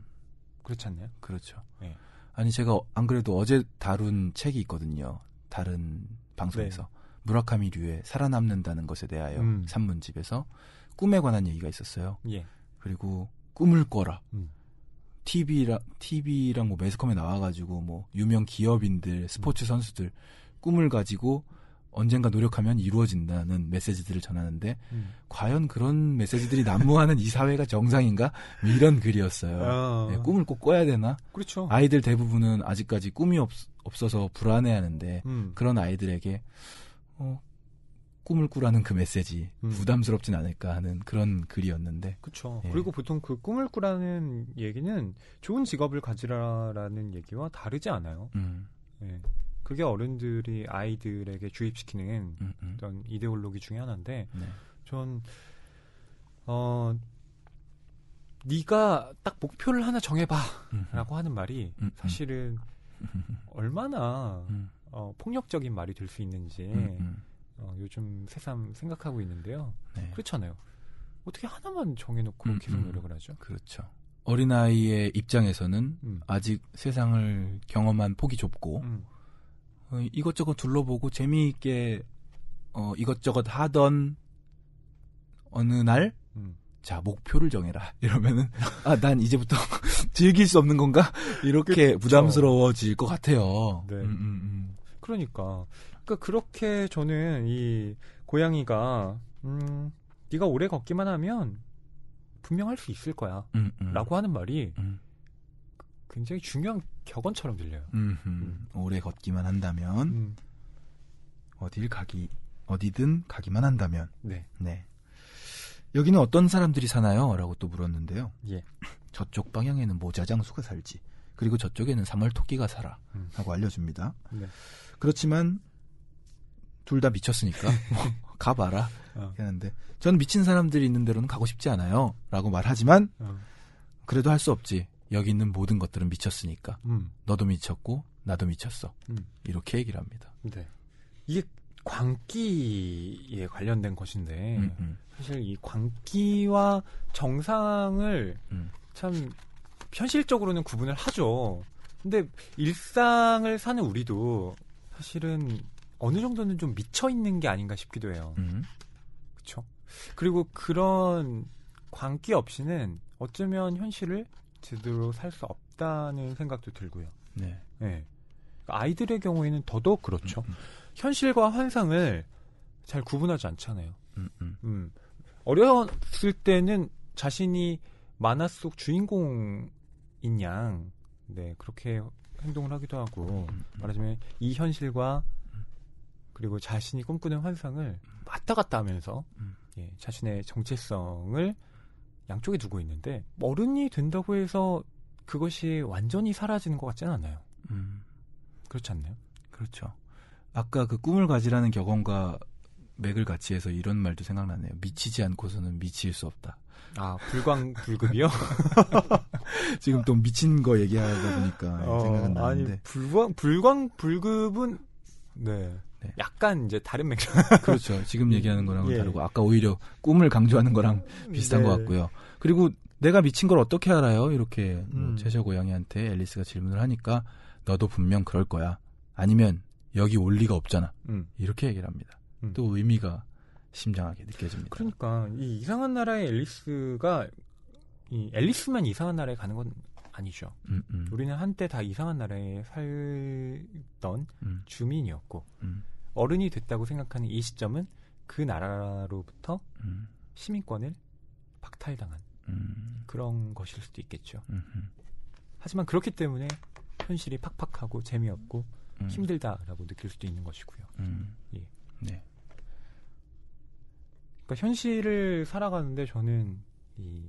그렇지 않나요? 그렇죠. 네. 아니 제가 안 그래도 어제 다룬 책이 있거든요. 다른 방송에서. 네. 무라카미 류의 살아남는다는 것에 대하여 산문집에서 꿈에 관한 얘기가 있었어요. 예. 그리고 꿈을 꿔라. TV랑 뭐 매스컴에 나와가지고 뭐 유명 기업인들, 스포츠 선수들 꿈을 가지고 언젠가 노력하면 이루어진다는 메시지들을 전하는데 과연 그런 메시지들이 난무하는 이 사회가 정상인가? 이런 글이었어요. 네, 꿈을 꼭 꿔야 되나? 그렇죠. 아이들 대부분은 아직까지 꿈이 없어서 불안해하는데 그런 아이들에게 꿈을 꾸라는 그 메시지 부담스럽진 않을까 하는 그런 글이었는데. 그렇죠. 예. 그리고 보통 그 꿈을 꾸라는 얘기는 좋은 직업을 가지라라는 얘기와 다르지 않아요. 예. 그게 어른들이 아이들에게 주입시키는 어떤 이데올로기 중에 하나인데, 네. 전 네가 딱 목표를 하나 정해봐라고 하는 말이 사실은 얼마나 폭력적인 말이 될 수 있는지 요즘 새삼 생각하고 있는데요. 네. 그렇잖아요. 어떻게 하나만 정해놓고 계속 노력을 하죠? 그렇죠. 어린아이의 입장에서는 아직 세상을 경험한 폭이 좁고 이것저것 둘러보고 재미있게 이것저것 하던 어느 날 자, 목표를 정해라. 이러면은 난 이제부터 즐길 수 없는 건가? 이렇게 그쵸. 부담스러워질 것 같아요. 네. 그러니까 그렇게 저는 이 고양이가 네가 오래 걷기만 하면 분명 할 수 있을 거야. 라고 하는 말이 굉장히 중요한 격언처럼 들려요. 오래 걷기만 한다면 어디든 가기만 한다면 네. 여기는 어떤 사람들이 사나요? 라고 또 물었는데요. 예. 저쪽 방향에는 모자장수가 살지. 그리고 저쪽에는 사월토끼가 살아. 하고 알려줍니다. 네. 그렇지만 둘 다 미쳤으니까 가봐라. 하는데 전 미친 사람들이 있는 데로는 가고 싶지 않아요. 라고 말하지만 그래도 할 수 없지. 여기 있는 모든 것들은 미쳤으니까. 너도 미쳤고 나도 미쳤어. 이렇게 얘기를 합니다. 네. 이게 광기에 관련된 것인데 사실 이 광기와 정상을 참 현실적으로는 구분을 하죠. 근데 일상을 사는 우리도 사실은 어느 정도는 좀 미쳐 있는 게 아닌가 싶기도 해요. 그렇죠? 그리고 그런 광기 없이는 어쩌면 현실을 제대로 살 수 없다는 생각도 들고요. 네. 아이들의 경우에는 더더욱 그렇죠. 현실과 환상을 잘 구분하지 않잖아요. 어렸을 때는 자신이 만화 속 주인공인 양, 그렇게 행동을 하기도 하고, 말하자면 이 현실과 그리고 자신이 꿈꾸는 환상을 왔다 갔다 하면서 자신의 정체성을 양쪽에 두고 있는데, 어른이 된다고 해서 그것이 완전히 사라지는 것 같지는 않아요. 그렇지 않나요? 그렇죠. 아까 그 꿈을 가지라는 격언과 맥을 같이 해서 이런 말도 생각나네요. 미치지 않고서는 미칠 수 없다. 불광불급이요? 지금 또 미친 거 얘기하다 보니까 생각은 나는데. 아니, 불광불급은 약간 이제 다른 맥락. 그렇죠. 지금 얘기하는 거랑은 다르고 아까 오히려 꿈을 강조하는 거랑 비슷한 것 같고요. 그리고 내가 미친 걸 어떻게 알아요? 이렇게 제셔 고양이한테 앨리스가 질문을 하니까 너도 분명 그럴 거야. 아니면 여기 올 리가 없잖아. 이렇게 얘기를 합니다. 또 의미가 심장하게 느껴집니다. 그러니까 이 이상한 나라의 앨리스가 이 앨리스만 이상한 나라에 가는 건 아니죠. 우리는 한때 다 이상한 나라에 살던 주민이었고 어른이 됐다고 생각하는 이 시점은 그 나라로부터 시민권을 박탈당한 그런 것일 수도 있겠죠. 하지만 그렇기 때문에 현실이 팍팍하고 재미없고 힘들다라고 느낄 수도 있는 것이고요. 예. 네. 그러니까 현실을 살아가는데 저는 이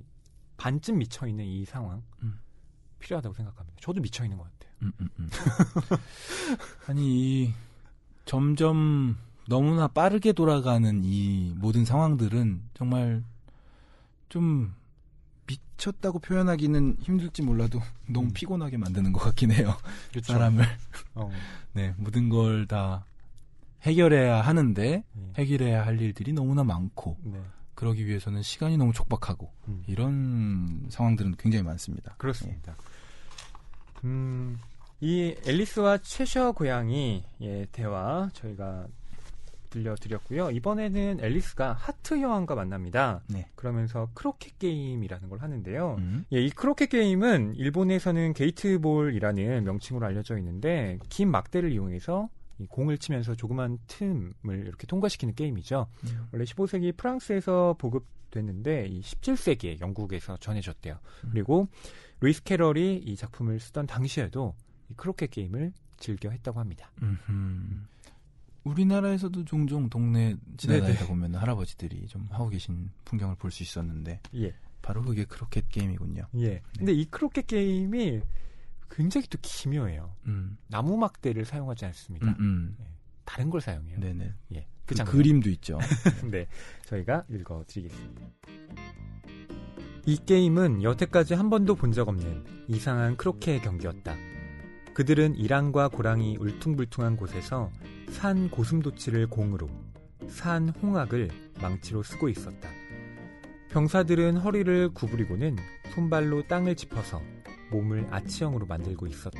반쯤 미쳐 있는 이 상황 필요하다고 생각합니다. 저도 미쳐 있는 것 같아요. 아니 점점 너무나 빠르게 돌아가는 이 모든 상황들은 정말 좀 미쳤다고 표현하기는 힘들지 몰라도 너무 피곤하게 만드는 것 같긴 해요. 그렇죠. 사람을. 모든 걸 다 해결해야 하는데 해결해야 할 일들이 너무나 많고 그러기 위해서는 시간이 너무 촉박하고 이런 상황들은 굉장히 많습니다. 그렇습니다. 이 앨리스와 채셔 고양이의 대화 저희가 들려드렸고요. 이번에는 앨리스가 하트 여왕과 만납니다. 그러면서 크로켓 게임이라는 걸 하는데요. 이 크로켓 게임은 일본에서는 게이트볼이라는 명칭으로 알려져 있는데 긴 막대를 이용해서 이 공을 치면서 조그만 틈을 이렇게 통과시키는 게임이죠. 원래 15세기 프랑스에서 보급됐는데 이 17세기에 영국에서 전해졌대요. 그리고 루이스 캐럴이 이 작품을 쓰던 당시에도 이 크로켓 게임을 즐겨 했다고 합니다. 우리나라에서도 종종 동네 지나다니다 보면 할아버지들이 좀 하고 계신 풍경을 볼 수 있었는데 바로 그게 크로켓 게임이군요. 근데 이 크로켓 게임이 굉장히 또 기묘해요. 나무 막대를 사용하지 않습니다. 다른 걸 사용해요. 네네. 그 그림도 있죠. 네, 저희가 읽어드리겠습니다. 이 게임은 여태까지 한 번도 본 적 없는 이상한 크로켓 경기였다. 그들은 이랑과 고랑이 울퉁불퉁한 곳에서 산 고슴도치를 공으로, 산 홍학을 망치로 쓰고 있었다. 병사들은 허리를 구부리고는 손발로 땅을 짚어서 몸을 아치형으로 만들고 있었다.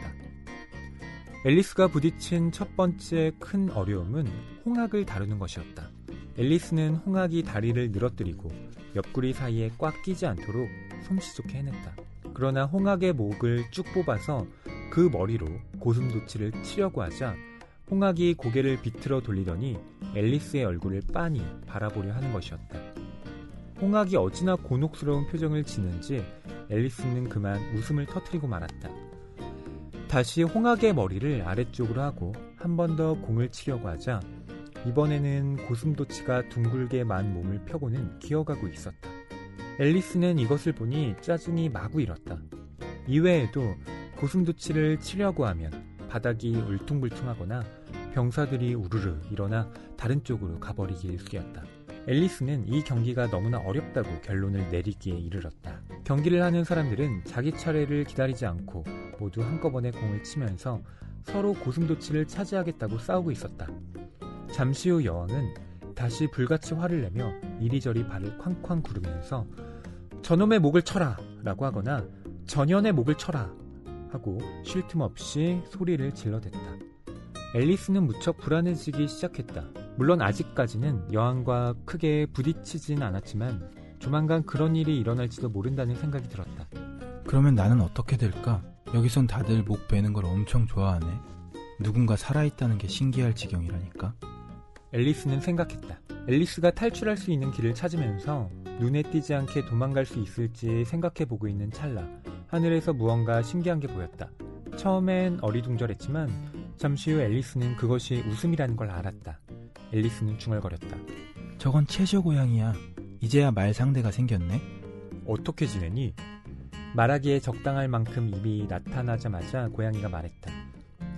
앨리스가 부딪힌 첫 번째 큰 어려움은 홍학을 다루는 것이었다. 앨리스는 홍학이 다리를 늘어뜨리고 옆구리 사이에 꽉 끼지 않도록 솜씨 좋게 해냈다. 그러나 홍학의 목을 쭉 뽑아서 그 머리로 고슴도치를 치려고 하자 홍학이 고개를 비틀어 돌리더니 앨리스의 얼굴을 빤히 바라보려 하는 것이었다. 홍학이 어찌나 곤혹스러운 표정을 지는지 앨리스는 그만 웃음을 터뜨리고 말았다. 다시 홍학의 머리를 아래쪽으로 하고 한 번 더 공을 치려고 하자 이번에는 고슴도치가 둥글게 만 몸을 펴고는 기어가고 있었다. 앨리스는 이것을 보니 짜증이 마구 일었다. 이외에도 고슴도치를 치려고 하면 바닥이 울퉁불퉁하거나 병사들이 우르르 일어나 다른 쪽으로 가버리기 일쑤였다. 앨리스는 이 경기가 너무나 어렵다고 결론을 내리기에 이르렀다. 경기를 하는 사람들은 자기 차례를 기다리지 않고 모두 한꺼번에 공을 치면서 서로 고슴도치를 차지하겠다고 싸우고 있었다. 잠시 후 여왕은 다시 불같이 화를 내며 이리저리 발을 쾅쾅 구르면서 저놈의 목을 쳐라! 라고 하거나 전현의 목을 쳐라! 하고 쉴 틈 없이 소리를 질러댔다. 앨리스는 무척 불안해지기 시작했다. 물론 아직까지는 여왕과 크게 부딪히진 않았지만 조만간 그런 일이 일어날지도 모른다는 생각이 들었다. 그러면 나는 어떻게 될까? 여기선 다들 목 베는 걸 엄청 좋아하네. 누군가 살아있다는 게 신기할 지경이라니까. 앨리스는 생각했다. 앨리스가 탈출할 수 있는 길을 찾으면서 눈에 띄지 않게 도망갈 수 있을지 생각해보고 있는 찰나 하늘에서 무언가 신기한 게 보였다. 처음엔 어리둥절했지만 잠시 후 앨리스는 그것이 웃음이라는 걸 알았다. 앨리스는 중얼거렸다. 저건 채쇼 고양이야. 이제야 말 상대가 생겼네. 어떻게 지내니? 말하기에 적당할 만큼 입이 나타나자마자 고양이가 말했다.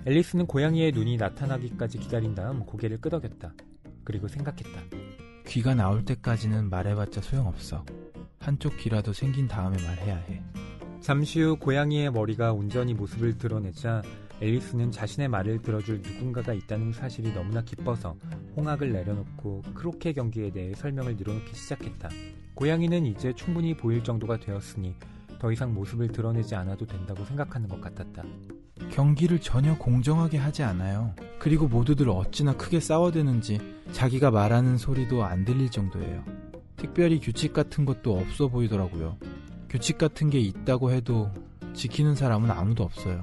앨리스는 고양이의 눈이 나타나기까지 기다린 다음 고개를 끄덕였다. 그리고 생각했다. 귀가 나올 때까지는 말해봤자 소용없어. 한쪽 귀라도 생긴 다음에 말해야 해. 잠시 후 고양이의 머리가 온전히 모습을 드러내자 앨리스는 자신의 말을 들어줄 누군가가 있다는 사실이 너무나 기뻐서 홍학을 내려놓고 크로케 경기에 대해 설명을 늘어놓기 시작했다. 고양이는 이제 충분히 보일 정도가 되었으니 더 이상 모습을 드러내지 않아도 된다고 생각하는 것 같았다. 경기를 전혀 공정하게 하지 않아요. 그리고 모두들 어찌나 크게 싸워대는지 자기가 말하는 소리도 안 들릴 정도예요. 특별히 규칙 같은 것도 없어 보이더라고요. 규칙 같은 게 있다고 해도 지키는 사람은 아무도 없어요.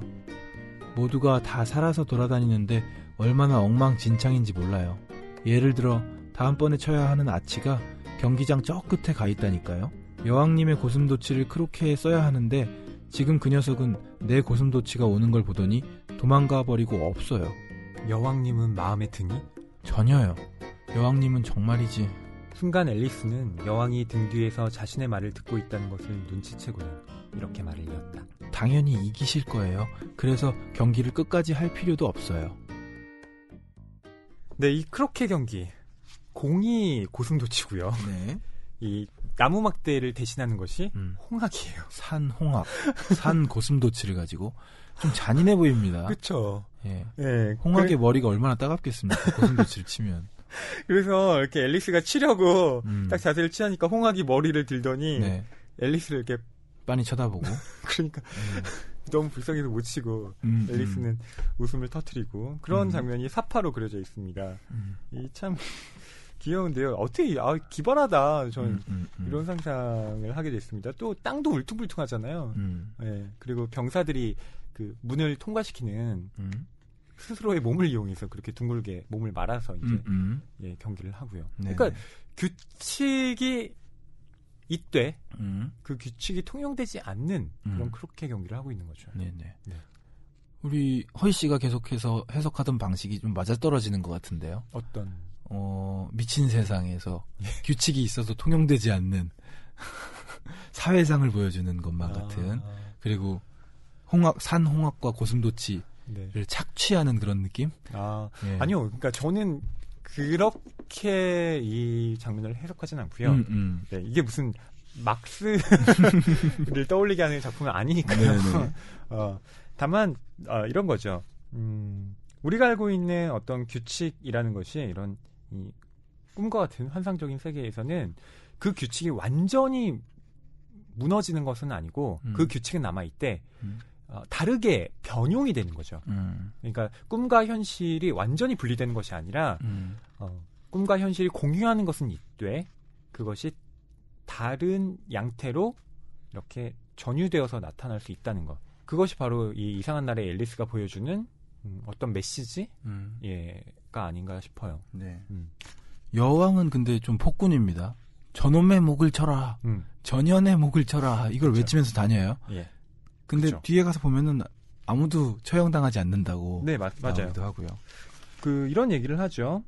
모두가 다 살아서 돌아다니는데 얼마나 엉망진창인지 몰라요. 예를 들어 다음번에 쳐야 하는 아치가 경기장 저 끝에 가 있다니까요. 여왕님의 고슴도치를 크로케에 써야 하는데 지금 그 녀석은 내 고슴도치가 오는 걸 보더니 도망가 버리고 없어요. 여왕님은 마음에 드니? 전혀요. 여왕님은 정말이지. 순간 앨리스는 여왕이 등 뒤에서 자신의 말을 듣고 있다는 것을 눈치채고는 이렇게 말을 이었다. 당연히 이기실 거예요. 그래서 경기를 끝까지 할 필요도 없어요. 네, 이 크로케 경기 공이 고슴도치고요. 네. 이 나무 막대를 대신하는 것이 홍학이에요. 산 홍학, 산 고슴도치를 가지고 좀 잔인해 보입니다. 그렇죠. 예. 예. 홍학의 머리가 얼마나 따갑겠습니까? 고슴도치를 치면. 그래서 이렇게 앨리스가 치려고 딱 자세를 취하니까 홍학이 머리를 들더니 네. 앨리스를 이렇게 빤히 쳐다보고. 그러니까 너무 불쌍해서 못 치고 앨리스는 웃음을 터뜨리고 그런 장면이 사파로 그려져 있습니다. 이 참 귀여운데요. 어떻게 기발하다. 저는 이런 상상을 하게 됐습니다. 또 땅도 울퉁불퉁하잖아요. 예, 그리고 병사들이 그 문을 통과시키는 스스로의 몸을 이용해서 그렇게 둥글게 몸을 말아서 이제 예, 경기를 하고요. 네네. 그러니까 규칙이 있되 그 규칙이 통용되지 않는 그런 크로케 경기를 하고 있는 거죠. 네네. 네. 우리 허희 씨가 계속해서 해석하던 방식이 좀 맞아떨어지는 것 같은데요. 어떤? 미친 세상에서 규칙이 있어서 통용되지 않는 사회상을 보여주는 것만 같은. 그리고 산 홍학과 고슴도치를 네. 착취하는 그런 느낌? 예. 아니요. 그러니까 저는 그렇게 이 장면을 해석하진 않고요. 네, 이게 무슨 막스를 떠올리게 하는 작품은 아니니까요. 다만 이런 거죠. 우리가 알고 있는 어떤 규칙이라는 것이 이런 이 꿈과 같은 환상적인 세계에서는 그 규칙이 완전히 무너지는 것은 아니고 그 규칙은 남아있대 다르게 변용이 되는 거죠. 그러니까 꿈과 현실이 완전히 분리되는 것이 아니라 꿈과 현실이 공유하는 것은 있되 그것이 다른 양태로 이렇게 전유되어서 나타날 수 있다는 것. 그것이 바로 이 이상한 날의 앨리스가 보여주는 어떤 메시지가 아닌가 싶어요. 네. 여왕은 근데 좀 폭군입니다. 저놈의 목을 쳐라. 전연의 목을 쳐라. 이걸 그렇죠. 외치면서 다녀요. 예. 근데 그렇죠. 뒤에 가서 보면은 아무도 처형당하지 않는다고 네, 맞아요. 나오기도 하고요. 이런 얘기를 하죠.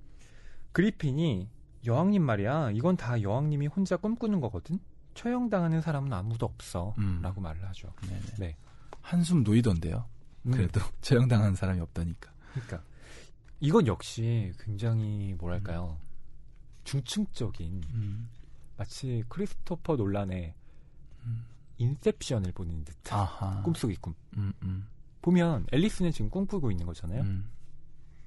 그리핀이 여왕님 말이야. 이건 다 여왕님이 혼자 꿈꾸는 거거든. 처형당하는 사람은 아무도 없어. 라고 말을 하죠. 네네. 네. 한숨 놓이던데요. 그래도 처형당하는 사람이 없다니까. 그러니까 이건 역시 굉장히 뭐랄까요. 중층적인 마치 크리스토퍼 놀란의 인셉션을 보는 듯한 아하. 꿈속의 꿈. 보면 앨리스는 지금 꿈꾸고 있는 거잖아요.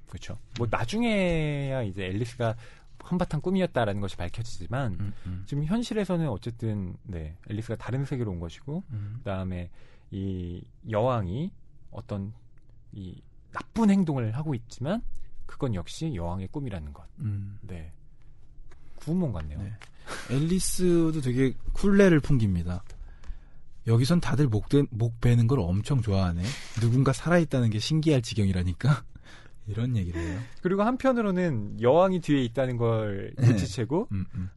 그렇죠. 뭐 나중에야 이제 앨리스가 한바탕 꿈이었다라는 것이 밝혀지지만 지금 현실에서는 어쨌든 네, 앨리스가 다른 세계로 온 것이고 그다음에 이 여왕이 어떤 이 나쁜 행동을 하고 있지만 그건 역시 여왕의 꿈이라는 것. 네. 구운몽 같네요. 네. 앨리스도 되게 쿨레를 풍깁니다. 여기선 다들 목 베는 걸 엄청 좋아하네. 누군가 살아있다는 게 신기할 지경이라니까. 이런 얘기를 해요. 그리고 한편으로는 여왕이 뒤에 있다는 걸 눈치채고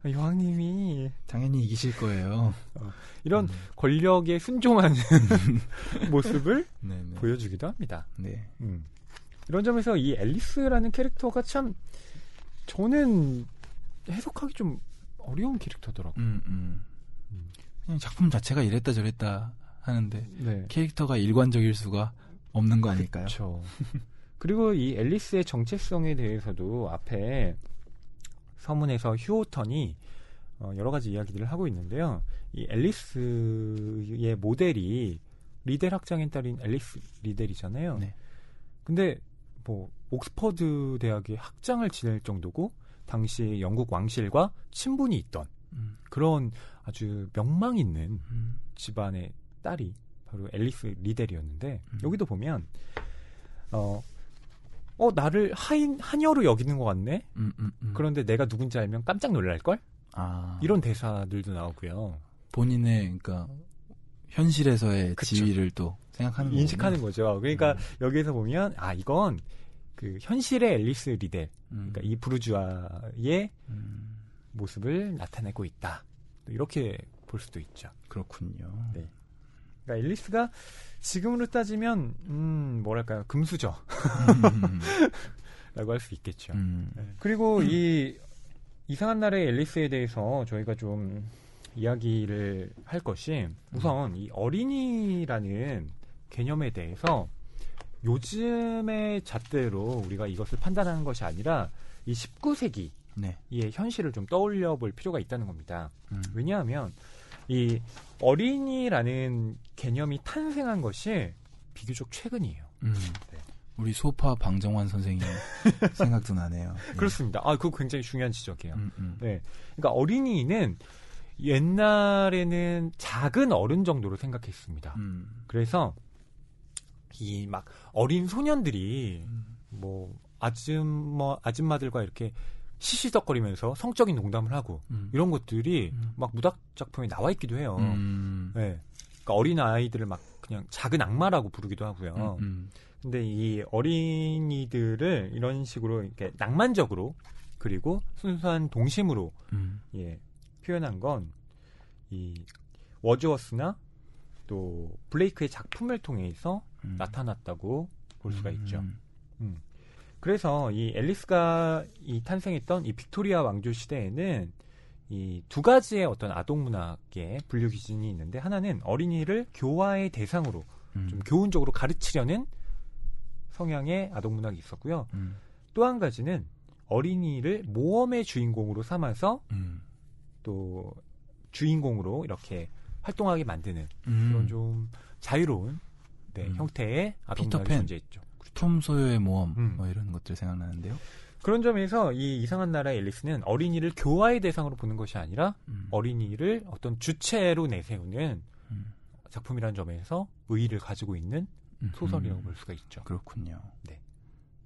여왕님이 당연히 이기실 거예요. 이런 권력에 순종하는 모습을 네네. 보여주기도 합니다. 네. 이런 점에서 이 앨리스라는 캐릭터가 참 저는 해석하기 좀 어려운 캐릭터더라고요. 그냥 작품 자체가 이랬다 저랬다 하는데 네. 캐릭터가 일관적일 수가 없는 거 아닐까요? 그렇죠. 그리고 이 앨리스의 정체성에 대해서도 앞에 서문에서 휴오턴이 여러 가지 이야기들을 하고 있는데요. 이 앨리스의 모델이 리델 학장의 딸인 앨리스 리델이잖아요. 네. 근데 뭐 옥스퍼드 대학의 학장을 지낼 정도고 당시 영국 왕실과 친분이 있던 그런 아주 명망 있는 집안의 딸이 바로 앨리스 리델이었는데 여기도 보면 나를 하녀로 여기는 것 같네. 그런데 내가 누군지 알면 깜짝 놀랄걸? 이런 대사들도 나오고요. 본인의 그러니까 현실에서의 그쵸. 지위를 또 생각하는 인식하는 거군요. 거죠. 그러니까 여기에서 보면 이건 그 현실의 앨리스 리델, 그러니까 이 부르주아의 모습을 나타내고 있다. 이렇게 볼 수도 있죠. 그렇군요. 네. 그러니까 앨리스가 지금으로 따지면 뭐랄까요, 금수저 라고 할 수 있겠죠. 네. 그리고 이 이상한 날의 앨리스에 대해서 저희가 좀 이야기를 할 것이 우선 이 어린이라는 개념에 대해서 요즘의 잣대로 우리가 이것을 판단하는 것이 아니라 이 19세기의 네. 현실을 좀 떠올려 볼 필요가 있다는 겁니다. 왜냐하면 이 어린이라는 개념이 탄생한 것이 비교적 최근이에요. 네. 우리 소파 방정환 선생님 생각도 나네요. 네. 그렇습니다. 그거 굉장히 중요한 지적이에요. 네. 그러니까 어린이는 옛날에는 작은 어른 정도로 생각했습니다. 그래서 이 막 어린 소년들이 뭐 아줌마들과 이렇게 시시덕거리면서 성적인 농담을 하고 이런 것들이 막 무닥 작품에 나와 있기도 해요. 네. 그러니까 어린 아이들을 막 그냥 작은 악마라고 부르기도 하고요. 근데 이 어린이들을 이런 식으로 이렇게 낭만적으로 그리고 순수한 동심으로 표현한 건 이 워즈워스나 또 블레이크의 작품을 통해서 나타났다고 볼 수가 있죠. 그래서 이 앨리스가 이 탄생했던 이 빅토리아 왕조 시대에는 이 두 가지의 어떤 아동 문학의 분류 기준이 있는데 하나는 어린이를 교화의 대상으로 좀 교훈적으로 가르치려는 성향의 아동 문학이 있었고요. 또 한 가지는 어린이를 모험의 주인공으로 삼아서 또 주인공으로 이렇게 활동하게 만드는 그런 좀 자유로운 형태의 아동 문학이 존재했죠. 톰 소여의 모험 뭐 이런 것들 생각나는데요. 그런 점에서 이 이상한 나라의 앨리스는 어린이를 교화의 대상으로 보는 것이 아니라 어린이를 어떤 주체로 내세우는 작품이라는 점에서 의의를 가지고 있는 소설이라고 볼 수가 있죠. 그렇군요. 네.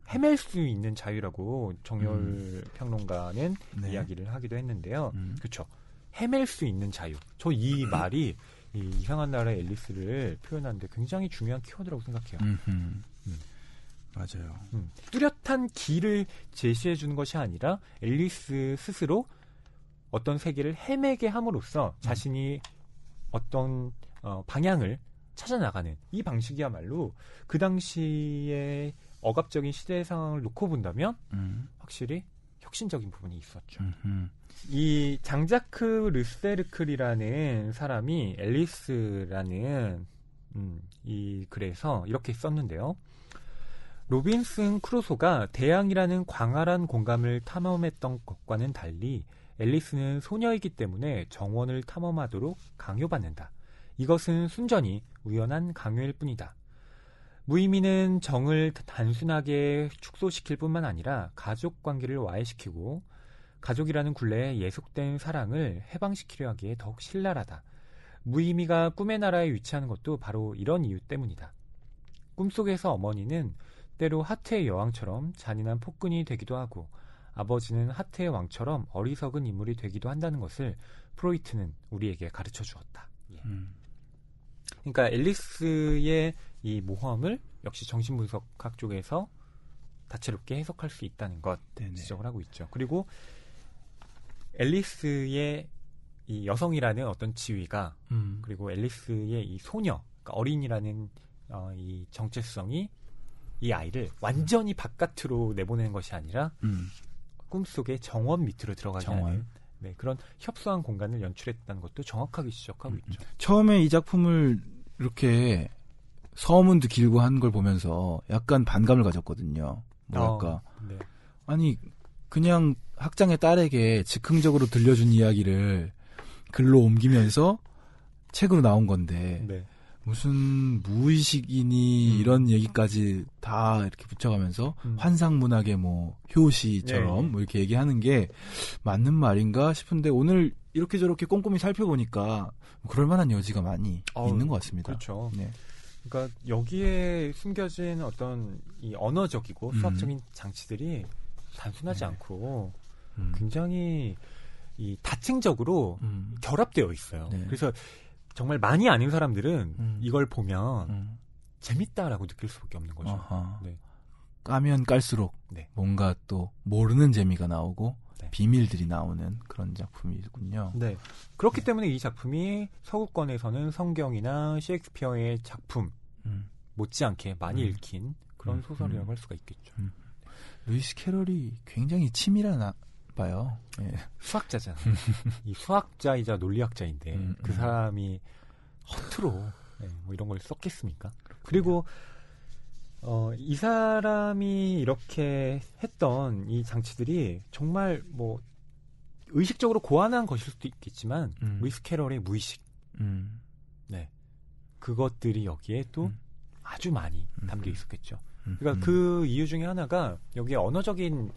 헤맬 수 있는 자유라고 정열 평론가는 네. 이야기를 하기도 했는데요. 그렇죠. 헤맬 수 있는 자유. 저 이 말이 이 이상한 나라의 앨리스를 표현하는데 굉장히 중요한 키워드라고 생각해요. 맞아요. 뚜렷한 길을 제시해 주는 것이 아니라 앨리스 스스로 어떤 세계를 헤매게 함으로써 자신이 어떤 방향을 찾아나가는 이 방식이야말로 그 당시의 억압적인 시대 상황을 놓고 본다면 확실히 혁신적인 부분이 있었죠. 이 장자크 르세르클이라는 사람이 앨리스라는 이 글에서 이렇게 썼는데요. 로빈슨 크루소가 대양이라는 광활한 공간을 탐험했던 것과는 달리 앨리스는 소녀이기 때문에 정원을 탐험하도록 강요받는다. 이것은 순전히 우연한 강요일 뿐이다. 무의미는 정을 단순하게 축소시킬 뿐만 아니라 가족 관계를 와해시키고 가족이라는 굴레에 예속된 사랑을 해방시키려 하기에 더욱 신랄하다. 무의미가 꿈의 나라에 위치하는 것도 바로 이런 이유 때문이다. 꿈속에서 어머니는 때로 하트의 여왕처럼 잔인한 폭군이 되기도 하고 아버지는 하트의 왕처럼 어리석은 인물이 되기도 한다는 것을 프로이트는 우리에게 가르쳐 주었다. 예. 그러니까 앨리스의 이 모험을 역시 정신분석학 쪽에서 다채롭게 해석할 수 있다는 것 지적을 하고 있죠. 그리고 앨리스의 이 여성이라는 어떤 지위가 그리고 앨리스의 이 소녀, 그러니까 어린이라는 이 정체성이 이 아이를 완전히 바깥으로 내보내는 것이 아니라 꿈속의 정원 밑으로 들어가게 하는 네, 그런 협소한 공간을 연출했다는 것도 정확하게 지적하고 있죠. 처음에 이 작품을 이렇게 서문도 길고 한 걸 보면서 약간 반감을 가졌거든요. 뭐랄까. 네. 아니 그냥 학장의 딸에게 즉흥적으로 들려준 이야기를 글로 옮기면서 책으로 나온 건데 네. 무슨 무의식이니 이런 얘기까지 다 이렇게 붙여가면서 환상문학의 뭐 효시처럼 뭐 이렇게 얘기하는 게 맞는 말인가 싶은데 오늘 이렇게 저렇게 꼼꼼히 살펴보니까 그럴 만한 여지가 많이 있는 것 같습니다. 그렇죠. 네. 그러니까 여기에 숨겨진 어떤 이 언어적이고 수학적인 장치들이 단순하지 않고 굉장히 이 다층적으로 결합되어 있어요. 네. 그래서 정말 많이 아는 사람들은 이걸 보면 재밌다라고 느낄 수밖에 없는 거죠. 네. 까면 깔수록 네. 뭔가 또 모르는 재미가 나오고 네. 비밀들이 나오는 그런 작품이군요. 네. 그렇기 때문에 이 작품이 서구권에서는 성경이나 셰익스피어의 작품 못지않게 많이 읽힌 그런 소설이라고 할 수가 있겠죠. 루이스 캐럴이 굉장히 치밀하나 봐요. 예. 수학자잖아. 이 수학자이자 논리학자인데 그 사람이 허투루 뭐 이런 걸 썼겠습니까? 그리고 이 사람이 이렇게 했던 이 장치들이 정말 뭐 의식적으로 고안한 것일 수도 있겠지만 루이스 캐럴의 무의식, 네, 그것들이 여기에 또 아주 많이 담겨 있었겠죠. 그러니까 그 이유 중에 하나가 여기에 언어적인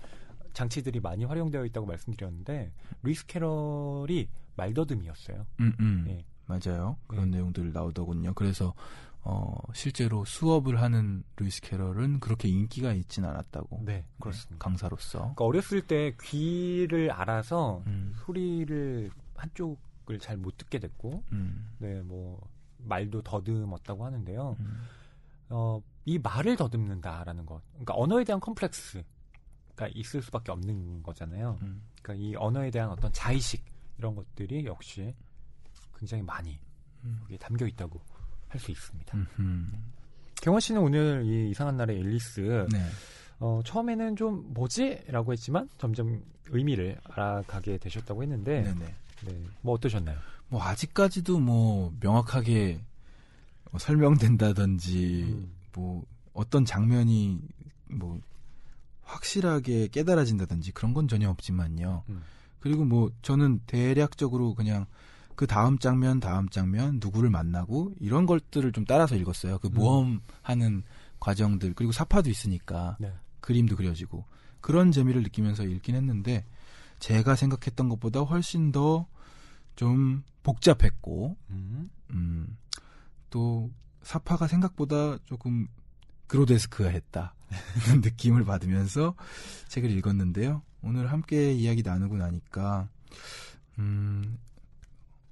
장치들이 많이 활용되어 있다고 말씀드렸는데 루이스 캐럴이 말더듬이었어요. 네. 맞아요. 그런 내용들 나오더군요. 그래서 실제로 수업을 하는 루이스 캐럴은 그렇게 인기가 있진 않았다고. 네, 그렇습니다. 강사로서. 그러니까 어렸을 때 귀를 알아서 소리를 한쪽을 잘 못 듣게 됐고, 네, 뭐 말도 더듬었다고 하는데요. 이 말을 더듬는다라는 것, 그러니까 언어에 대한 컴플렉스가 있을 수밖에 없는 거잖아요. 그러니까 이 언어에 대한 어떤 자의식 이런 것들이 역시 굉장히 많이 여기에 담겨 있다고 할 수 있습니다. 경원 씨는 오늘 이 이상한 나라의 앨리스 네. 처음에는 좀 뭐지?라고 했지만 점점 의미를 알아가게 되셨다고 했는데 네네. 네, 뭐 어떠셨나요? 뭐 아직까지도 뭐 명확하게 설명된다든지 뭐 어떤 장면이 뭐 확실하게 깨달아진다든지 그런 건 전혀 없지만요. 그리고 뭐 저는 대략적으로 그냥 그 다음 장면 누구를 만나고 이런 것들을 좀 따라서 읽었어요. 그 모험하는 과정들 그리고 사파도 있으니까 네. 그림도 그려지고 그런 재미를 느끼면서 읽긴 했는데 제가 생각했던 것보다 훨씬 더 좀 복잡했고 또 사파가 생각보다 조금 그로데스크했다 이런 느낌을 받으면서 책을 읽었는데요. 오늘 함께 이야기 나누고 나니까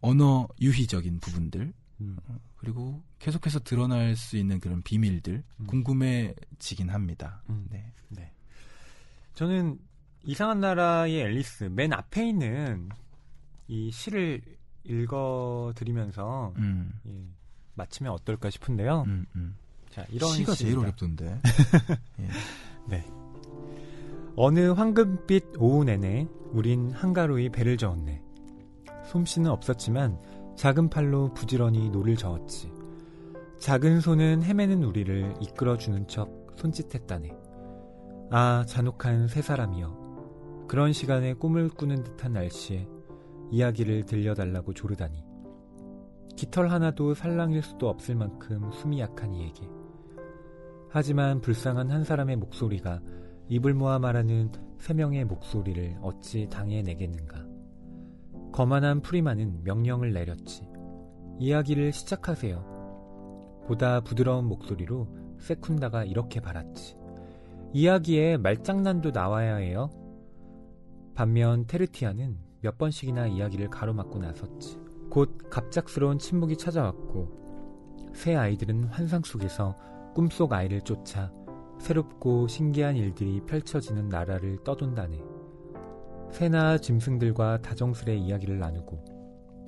언어 유희적인 부분들 그리고 계속해서 드러날 수 있는 그런 비밀들 궁금해지긴 합니다. 네. 네. 저는 이상한 나라의 앨리스 맨 앞에 있는 이 시를 읽어드리면서 예, 마치면 어떨까 싶은데요. 자, 이런 시가 시입니다. 제일 어렵던데. 예. 네. 어느 황금빛 오후 내내 우린 한가로이 배를 저었네. 솜씨는 없었지만 작은 팔로 부지런히 노를 저었지. 작은 손은 헤매는 우리를 이끌어주는 척 손짓했다네. 아, 잔혹한 세 사람이여. 그런 시간에 꿈을 꾸는 듯한 날씨에 이야기를 들려달라고 조르다니. 깃털 하나도 살랑일 수도 없을 만큼 숨이 약한 이에게. 하지만 불쌍한 한 사람의 목소리가 입을 모아 말하는 세 명의 목소리를 어찌 당해내겠는가. 거만한 프리만은 명령을 내렸지. 이야기를 시작하세요. 보다 부드러운 목소리로 세쿤다가 이렇게 말았지. 이야기에 말장난도 나와야 해요. 반면 테르티아는 몇 번씩이나 이야기를 가로막고 나섰지. 곧 갑작스러운 침묵이 찾아왔고 새 아이들은 환상 속에서 꿈속 아이를 쫓아 새롭고 신기한 일들이 펼쳐지는 나라를 떠돈다네. 새나 짐승들과 다정스레 이야기를 나누고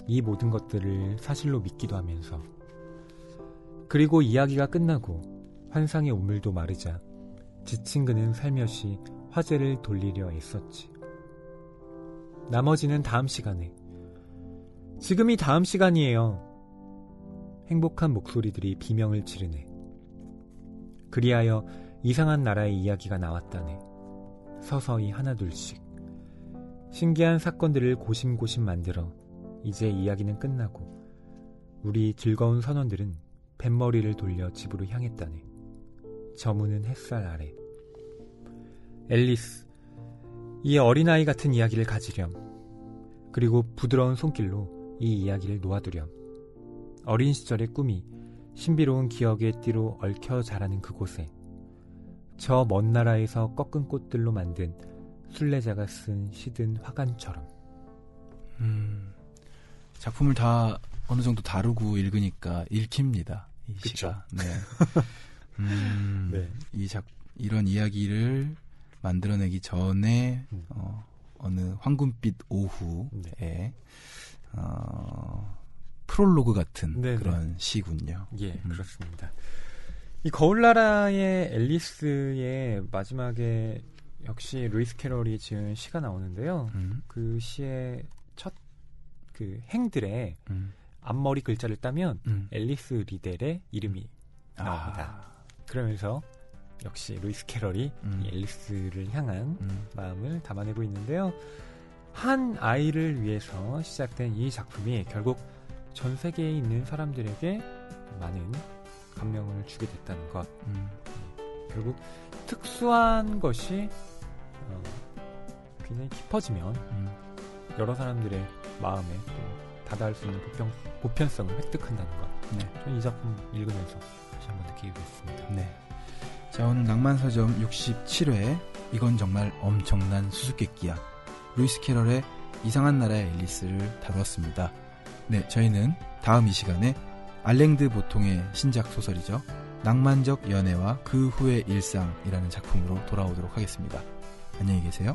이 모든 것들을 사실로 믿기도 하면서 그리고 이야기가 끝나고 환상의 오물도 마르자 지친 그는 살며시 화제를 돌리려 애썼지. 나머지는 다음 시간에. 지금이 다음 시간이에요. 행복한 목소리들이 비명을 지르네. 그리하여 이상한 나라의 이야기가 나왔다네. 서서히 하나둘씩. 신기한 사건들을 고심고심 만들어 이제 이야기는 끝나고 우리 즐거운 선원들은 뱃머리를 돌려 집으로 향했다네. 저무는 햇살 아래. 앨리스, 이 어린아이 같은 이야기를 가지렴. 그리고 부드러운 손길로 이 이야기를 놓아두렴. 어린 시절의 꿈이 신비로운 기억의 띠로 얽혀 자라는 그곳에 저 먼 나라에서 꺾은 꽃들로 만든 순례자가 쓴 시든 화관처럼. 작품을 다 어느 정도 다루고 읽으니까 읽힙니다. 이 그쵸? 시가. 네. 네. 이런 이야기를 만들어내기 전에 어느 황금빛 오후에 프롤로그 같은 네네. 그런 시군요. 예, 그렇습니다. 이 거울나라의 앨리스의 마지막에 역시 루이스 캐럴이 지은 시가 나오는데요. 그 시의 첫 그 행들의 앞머리 글자를 따면 앨리스 리델의 이름이 나옵니다. 그러면서 역시 루이스 캐럴이 이 앨리스를 향한 마음을 담아내고 있는데요. 한 아이를 위해서 시작된 이 작품이 결국 전 세계에 있는 사람들에게 많은 감명을 주게 됐다는 것. 결국 특수한 것이 굉장히 깊어지면 여러 사람들의 마음에 또 다다를 수 있는 보편성을 획득한다는 것. 네. 저는 이 작품 읽으면서 다시 한번 느끼게 됐습니다. 네. 자, 오늘 낭만서점 67회 이건 정말 엄청난 수수께끼야. 루이스 캐럴의 이상한 나라의 앨리스를 다뤘습니다. 네, 저희는 다음 이 시간에 알랭드 보통의 신작 소설이죠. 낭만적 연애와 그 후의 일상이라는 작품으로 돌아오도록 하겠습니다. 안녕히 계세요.